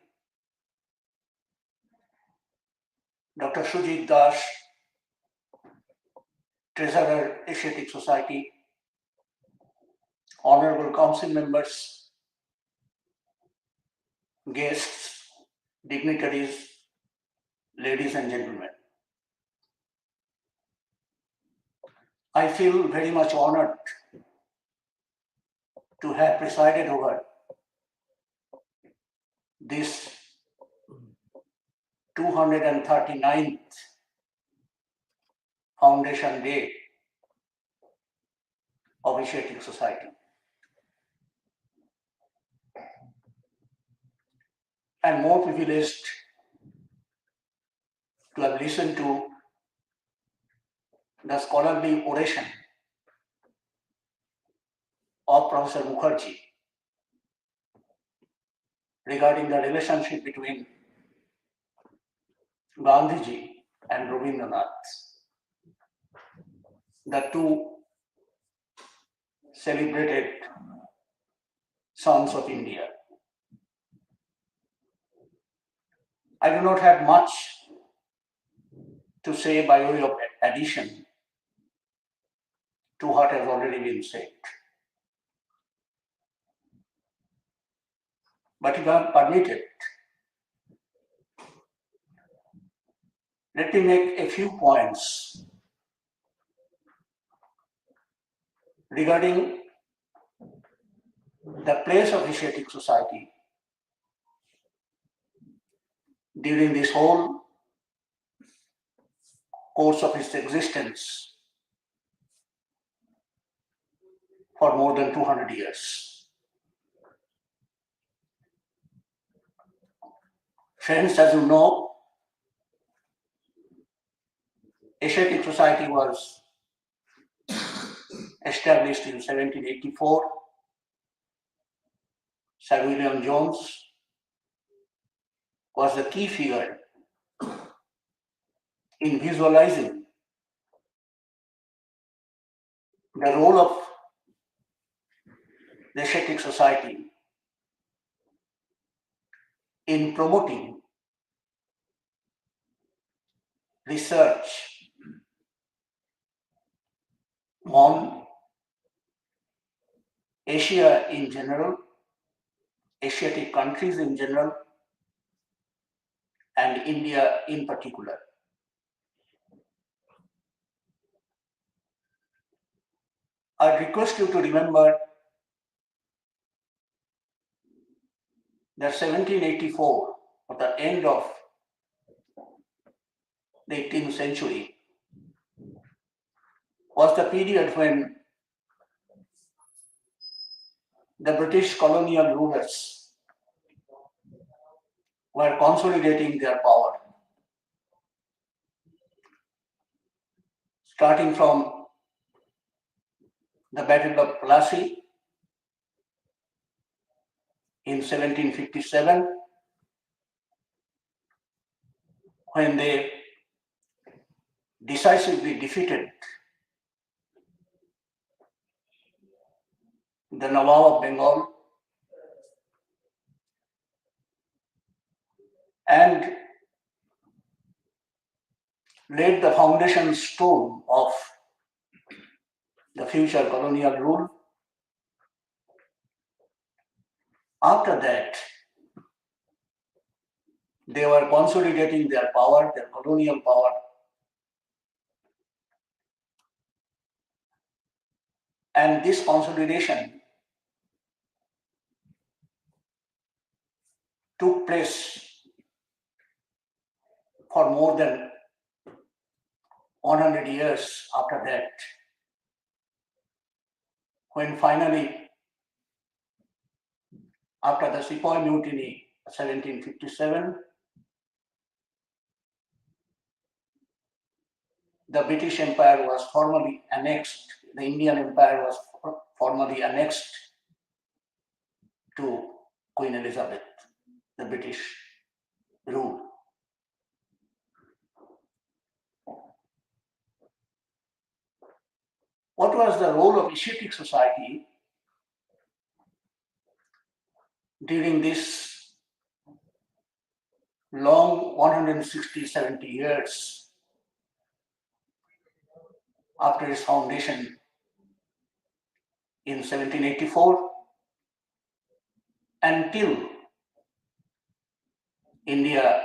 Dr. Sujit Das, Treasurer, Asiatic Society, Honorable Council members, guests, dignitaries, ladies and gentlemen. I feel very much honored to have presided over this 239th Foundation Day of Asiatic Society. I'm more privileged to have listened to the scholarly oration of Professor Mukherjee regarding the relationship between Gandhiji and Rabindranath, the two celebrated sons of India. I do not have much to say by way of addition to what has already been said. But if I am permitted, let me make a few points regarding the place of Asiatic Society during this whole course of its existence for more than 200 years. Friends, as you know, Asiatic Society was established in 1784. Sir William Jones was the key figure in visualizing the role of the Asiatic Society in promoting research on Asia in general, Asiatic countries in general, and India in particular. I request you to remember that 1784, at the end of the 18th century, was the period when the British colonial rulers were consolidating their power, starting from the Battle of Plassey in 1757, when they decisively defeated the Nawab of Bengal and laid the foundation stone of the future colonial rule. After that, they were consolidating their power, their colonial power. And this consolidation took place for more than 100 years after that, when finally, after the Sepoy Mutiny, 1757, the British Empire was formally annexed, the Indian Empire was formally annexed to Queen Elizabeth, the British rule. What was the role of Asiatic society during this long 160-70 years after its foundation in 1784 until India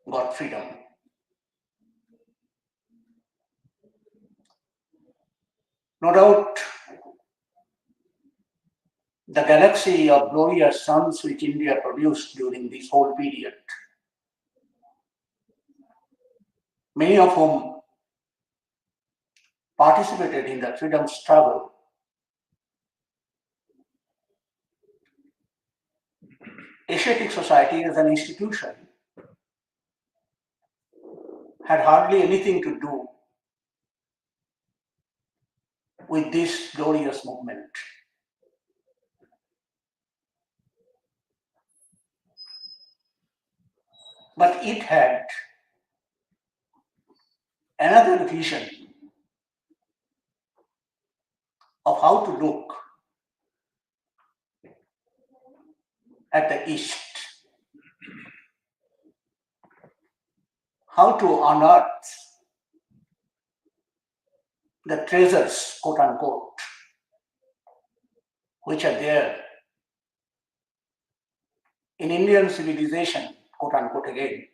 got freedom? No doubt, the galaxy of glorious suns which India produced during this whole period, many of whom participated in the freedom struggle, Asiatic society as an institution had hardly anything to do with this glorious movement. But it had another vision of how to look at the East, how to unearth the treasures, quote unquote, which are there in Indian civilization, quote unquote again,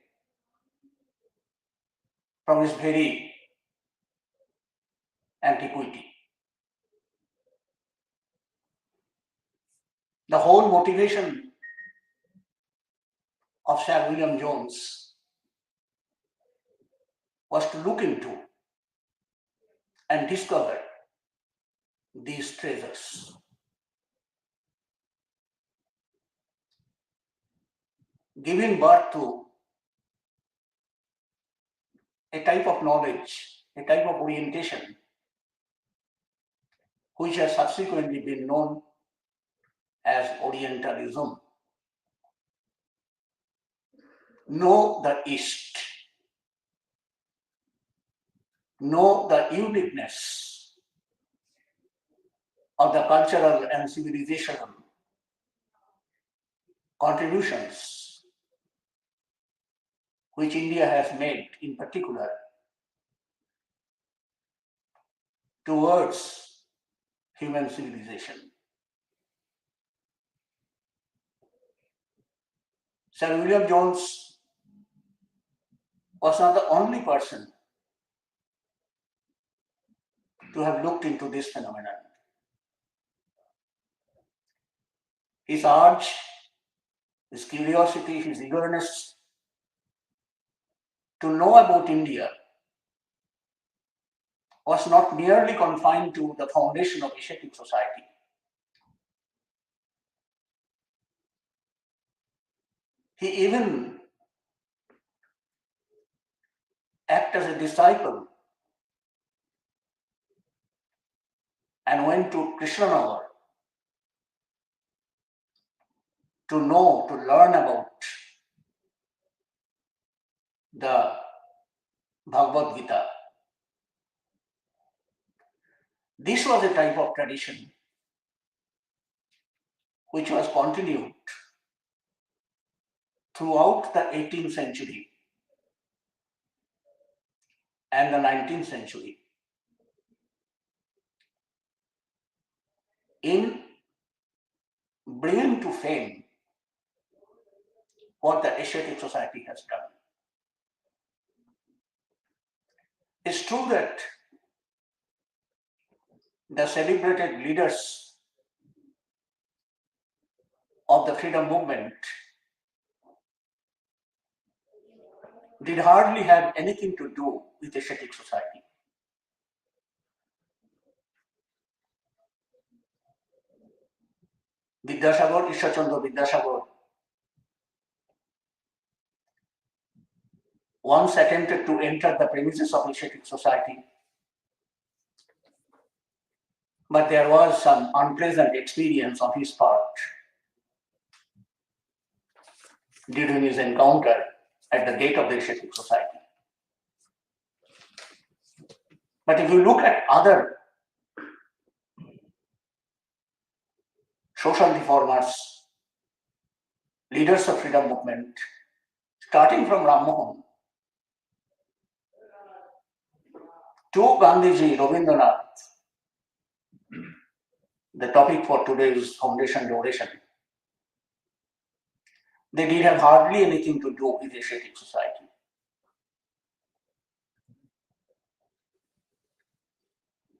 from its very antiquity. The whole motivation of Sir William Jones was to look into and discover these treasures. Giving birth to a type of knowledge, a type of orientation, which has subsequently been known as Orientalism. Know the East. Know the uniqueness of the cultural and civilizational contributions which India has made in particular towards human civilization. Sir William Jones was not the only person to have looked into this phenomenon. His urge, his curiosity, his eagerness to know about India was not merely confined to the foundation of Asiatic society. He even acted as a disciple and went to Krishnanagar to know, to learn about the Bhagavad Gita. This was a type of tradition which was continued throughout the 18th century and the 19th century. in bringing to fame what the Asiatic Society has done. It's true that the celebrated leaders of the freedom movement did hardly have anything to do with Asiatic Society. Vidyasagar, Ishwar Chandra Vidyasagar, once attempted to enter the premises of Asiatic Society, but there was some unpleasant experience on his part during his encounter at the gate of the Asiatic Society. But if you look at other social reformers, leaders of freedom movement, starting from Ram Mohan to Gandhiji, Rabindranath, the topic for today's foundation duration, they did have hardly anything to do with Asiatic Society.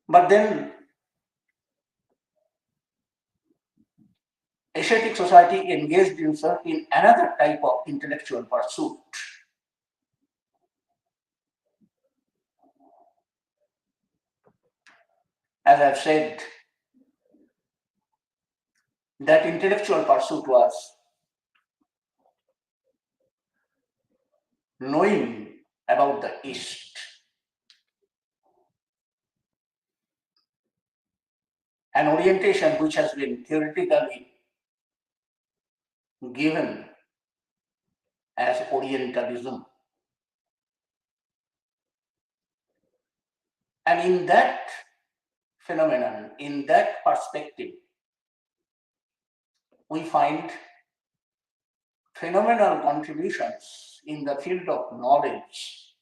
But then Asiatic Society engaged itself in another type of intellectual pursuit. As I've said, that intellectual pursuit was knowing about the East. An orientation which has been theoretically given as Orientalism. And in that phenomenon, in that perspective, we find phenomenal contributions in the field of knowledge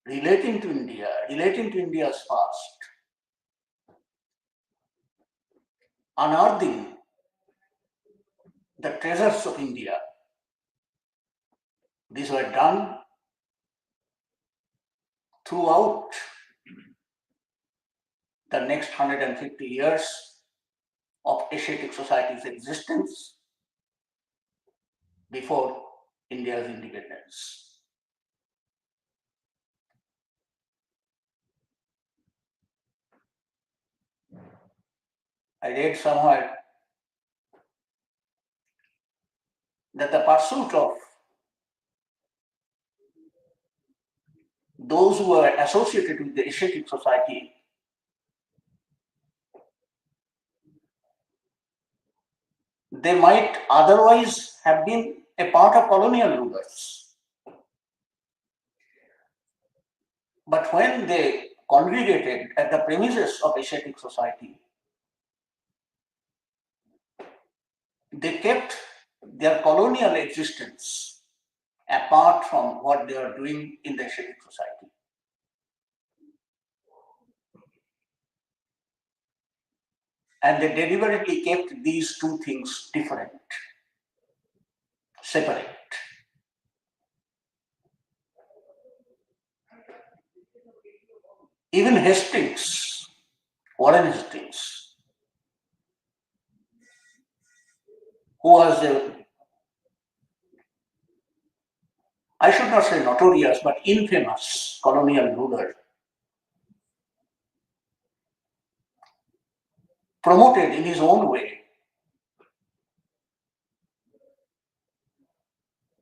relating to India, relating to India's past, unearthing the treasures of India. These were done throughout the next 150 years of Asiatic Society's existence before India's independence. I read somewhere that the pursuit of those who were associated with the Asiatic Society they might otherwise have been a part of colonial rulers. But when they congregated at the premises of Asiatic Society, they kept their colonial existence apart from what they are doing in the Asiatic Society. And they deliberately kept these two things different, separate. Even Hastings, Warren Hastings, who was I should not say notorious, but infamous colonial ruler, promoted in his own way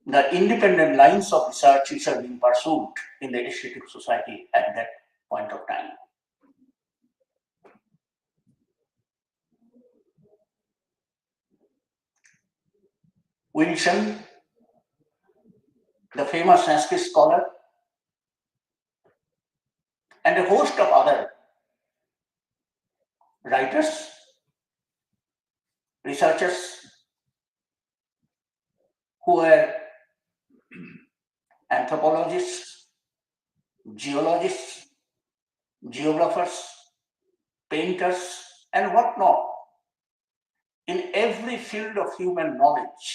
the independent lines of research which are being pursued in the Asiatic Society at that point of time. Wilson, the famous Sanskrit scholar, and a host of other writers, researchers who were anthropologists, geologists, geographers, painters, and whatnot, in every field of human knowledge.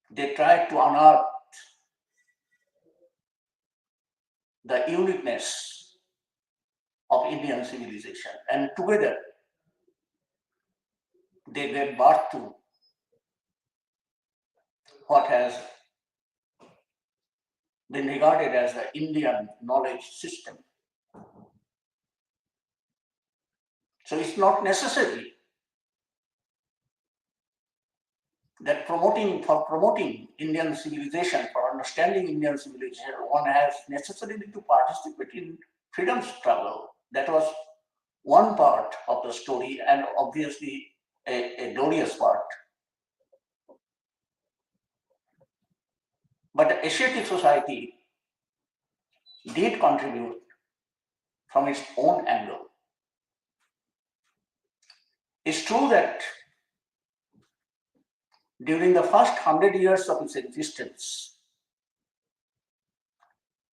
They tried to unearth the uniqueness of Indian civilization, and together they gave birth to what has been regarded as the Indian knowledge system. So it's not necessary that for promoting Indian civilization, for understanding Indian civilization, one has necessarily to participate in freedom struggle. That was one part of the story, and obviously a glorious part. But the Asiatic Society did contribute from its own angle. It's true that during the first 100 years of its existence,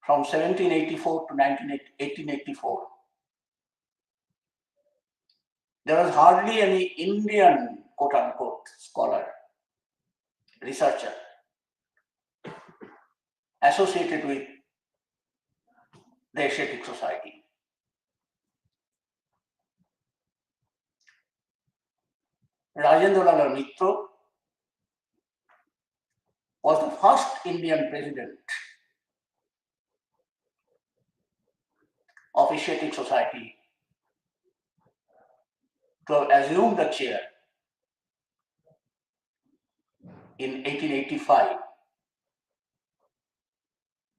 from 1784 to 1884, there was hardly any Indian, quote unquote, scholar, researcher associated with the Asiatic Society. Rajendra Lal Mitra was the first Indian president of Asiatic Society to have assumed the chair in 1885,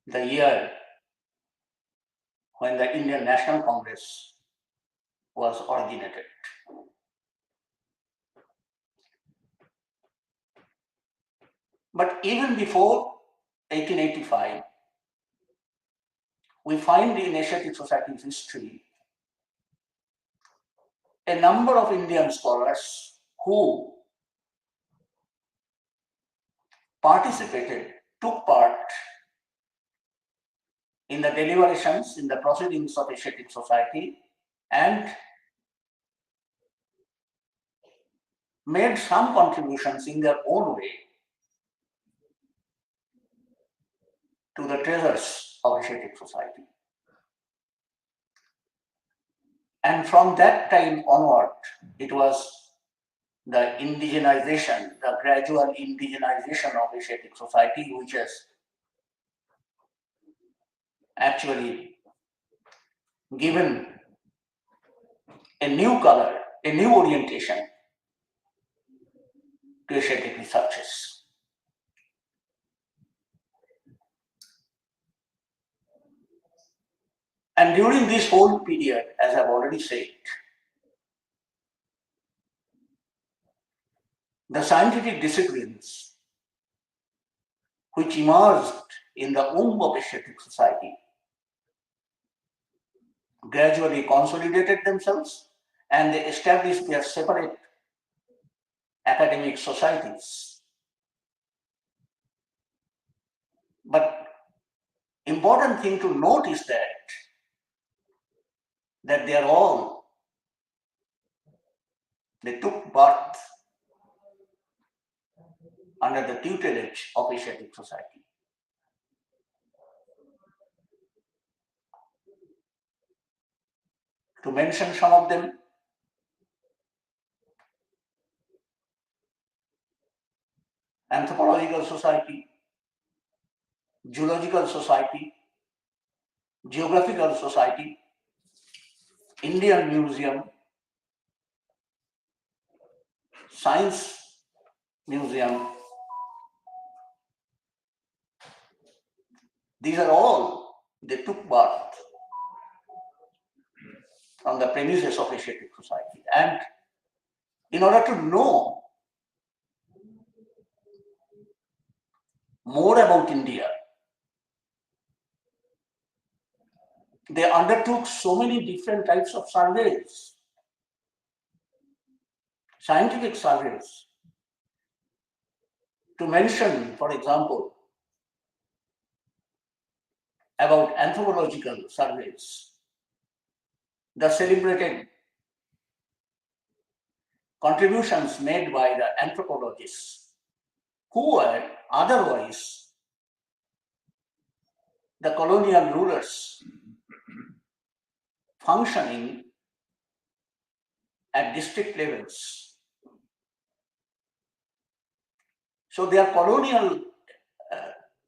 the year when the Indian National Congress was originated. But even before 1885, we find in Asiatic Society's history a number of Indian scholars who participated, took part in the deliberations, in the proceedings of Asiatic Society, and made some contributions in their own way to the treasures of Asiatic Society. And from that time onward, it was the indigenization, the gradual indigenization of Asiatic Society, which has actually given a new color, a new orientation to Asiatic researches. And during this whole period, as I've already said, the scientific disciplines which emerged in the womb of Asiatic Society gradually consolidated themselves, and they established their separate academic societies. But important thing to note is that they took birth under the tutelage of Asiatic Society. To mention some of them, Anthropological Society, Zoological Society, Geographical Society, Indian Museum, Science Museum. These are all, they took birth on the premises of Asiatic Society. And in order to know more about India, they undertook so many different types of surveys, scientific surveys. To mention, for example, about anthropological surveys, the celebrated contributions made by the anthropologists who were otherwise the colonial rulers functioning at district levels. So their colonial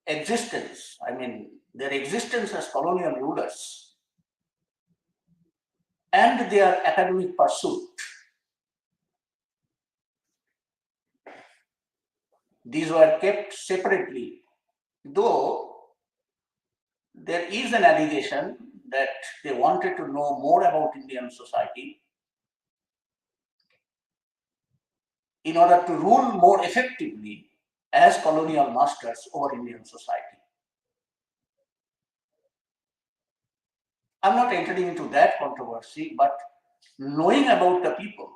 existence, I mean, their existence as colonial rulers and their academic pursuit, these were kept separately, though there is an allegation that they wanted to know more about Indian society in order to rule more effectively as colonial masters over Indian society. I'm not entering into that controversy, but knowing about the people,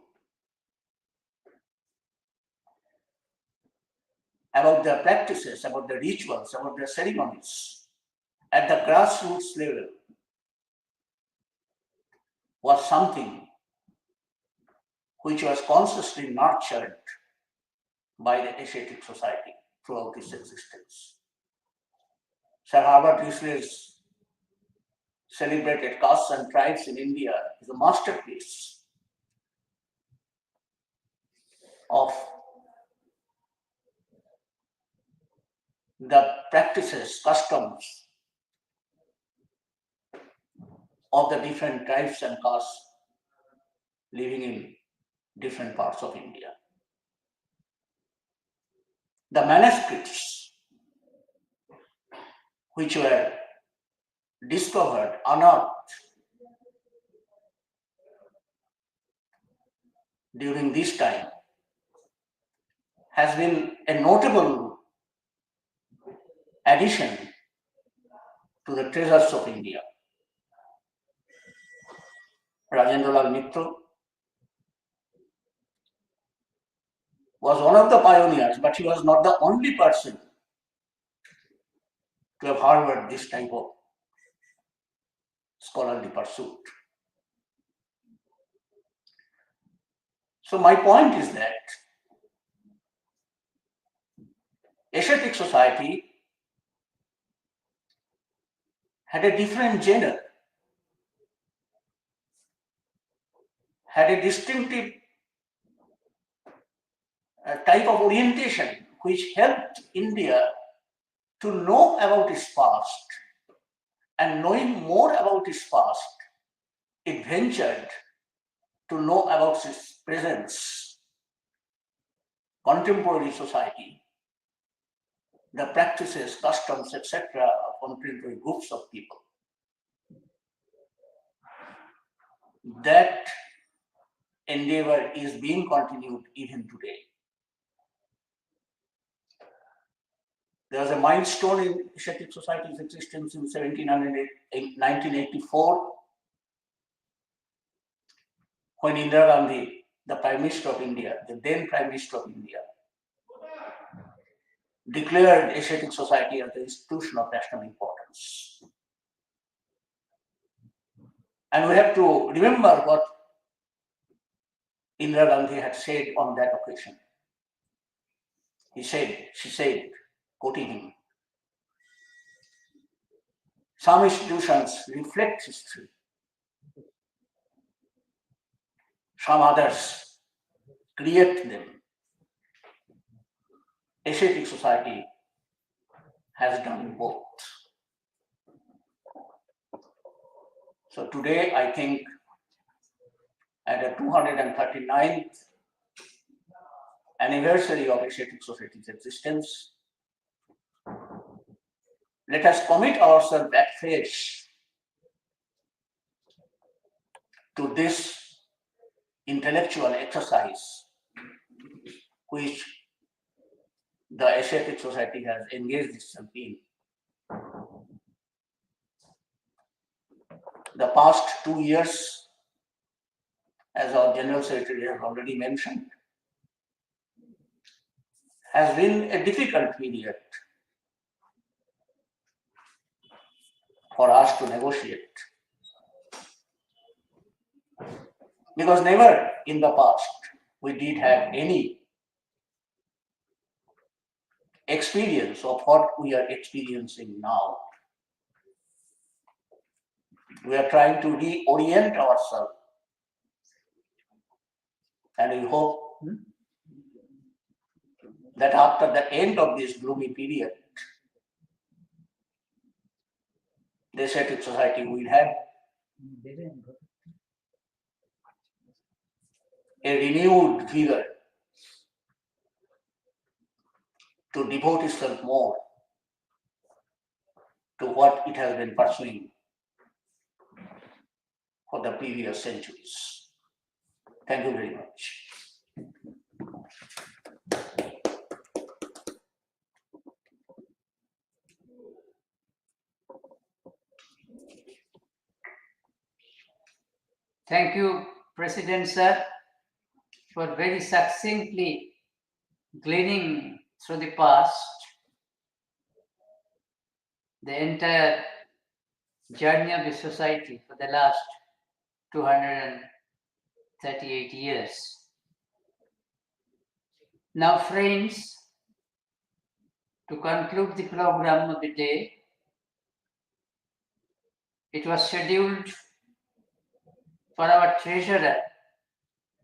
about their practices, about their rituals, about their ceremonies at the grassroots level was something which was consciously nurtured by the Asiatic society throughout its existence. Sir Herbert Risley's celebrated Castes and Tribes in India is a masterpiece of the practices, customs of the different tribes and castes living in different parts of India. The manuscripts which were discovered, unearthed during this time has been a notable addition to the treasures of India. Rajendra Lal Mitra was one of the pioneers, but he was not the only person to have harbored this type of scholarly pursuit. So my point is that Asiatic society had a different genre, had a distinctive type of orientation which helped India to know about its past, and knowing more about its past, it ventured to know about its presence, contemporary society, the practices, customs, etc. of contemporary groups of people. That endeavor is being continued even today. There was a milestone in Asiatic society's existence in 1984, when Indira Gandhi, the Prime Minister of India, the then Prime Minister of India, declared Asiatic society as an institution of national importance. And we have to remember what Indira Gandhi had said on that occasion. She said, quoting him, "Some institutions reflect history, some others create them. Asiatic society has done both." So today, I think, at the 239th anniversary of Asiatic society's existence, let us commit ourselves afresh to this intellectual exercise which the Asiatic society has engaged itself in. The past 2 years, as our General Secretary has already mentioned, has been a difficult period for us to negotiate. Because never in the past we did have any experience of what we are experiencing now. We are trying to reorient ourselves, and we hope that after the end of this gloomy period, the Asiatic society will have a renewed vigor to devote itself more to what it has been pursuing for the previous centuries. Thank you very much. Thank you, President Sir, for very succinctly gleaning through the past the entire journey of the society for the last 238 years. Now, friends, to conclude the program of the day, it was scheduled for our treasurer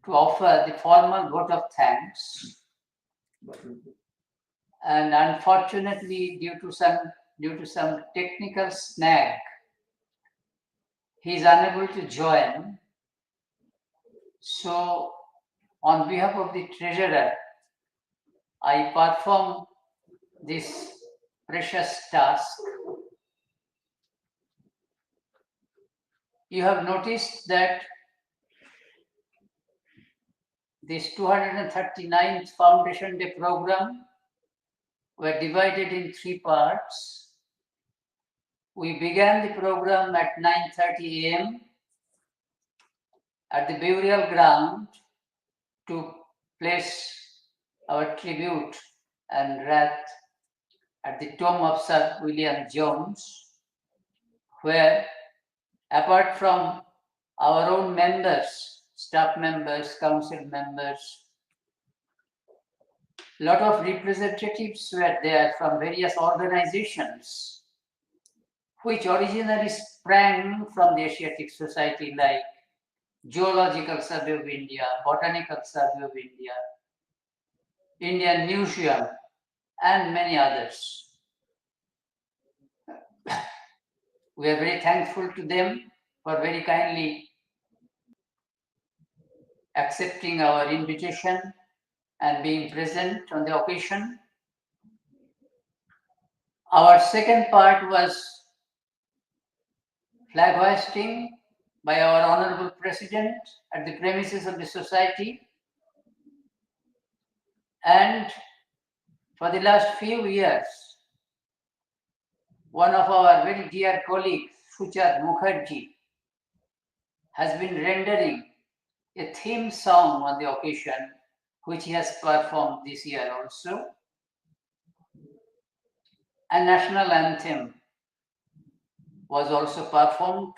to offer the formal vote of thanks, and unfortunately, due to some technical snag, he is unable to join. So, on behalf of the treasurer, I perform this precious task. You have noticed that this 239th Foundation Day program were divided in 3 parts. We began the program at 9:30 a.m. at the burial ground to place our tribute and wreath at the tomb of Sir William Jones, where, apart from our own members, staff members, council members, a lot of representatives were there from various organizations, which originally sprang from the Asiatic Society, like Zoological Survey of India, Botanical Survey of India, Indian Museum, and many others. We are very thankful to them for very kindly accepting our invitation and being present on the occasion. Our second part was flag hoisting by our Honorable President at the premises of the society. And for the last few years, one of our very dear colleagues, Suchar Mukherjee, has been rendering a theme song on the occasion, which he has performed this year also. A national anthem was also performed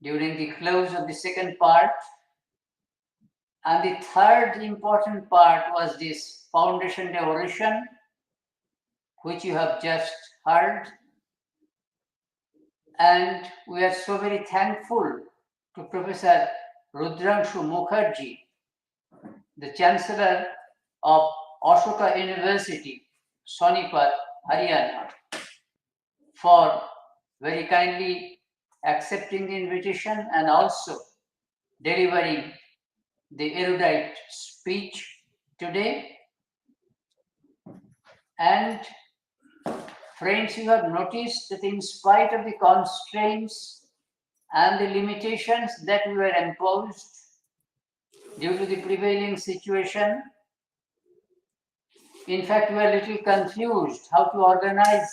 during the close of the second part. And the third important part was this Foundation Day oration, which you have just heard. And we are so very thankful to Professor Rudrangshu Mukherjee, the Chancellor of Ashoka University, Sonipat, Haryana, for very kindly accepting the invitation and also delivering the erudite speech today. And friends, you have noticed that in spite of the constraints and the limitations that we were imposed due to the prevailing situation, in fact, we were a little confused how to organize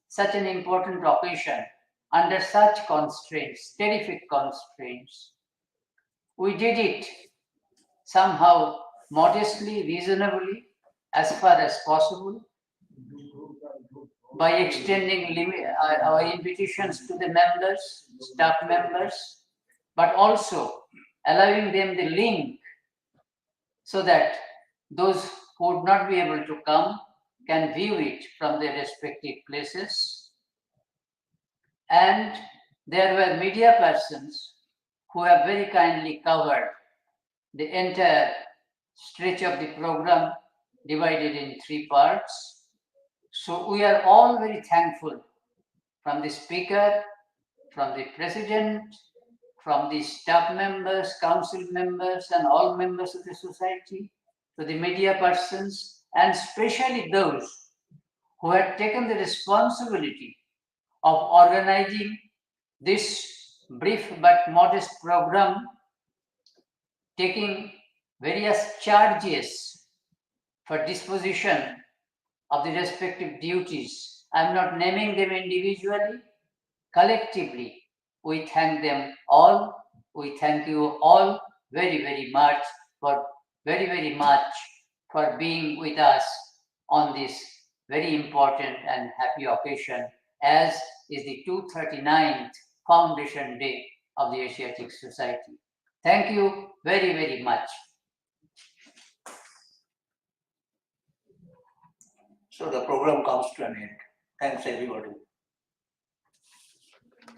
such an important occasion under such constraints, terrific constraints. We did it somehow modestly, reasonably, as far as possible, by extending our invitations to the members, staff members, but also allowing them the link so that those who would not be able to come can view it from their respective places. And there were media persons who have very kindly covered the entire stretch of the program, divided in 3 parts. So we are all very thankful, from the speaker, from the president, from the staff members, council members, and all members of the society, to the media persons, and especially those who had taken the responsibility of organizing this brief but modest program, taking various charges for disposition of the respective duties. I am not naming them individually. Collectively, we thank them all. We thank you all very much for being with us on this very important and happy occasion, as is the 239th Foundation Day of the Asiatic Society. Thank you very much. So the program comes to an end. Thanks everybody.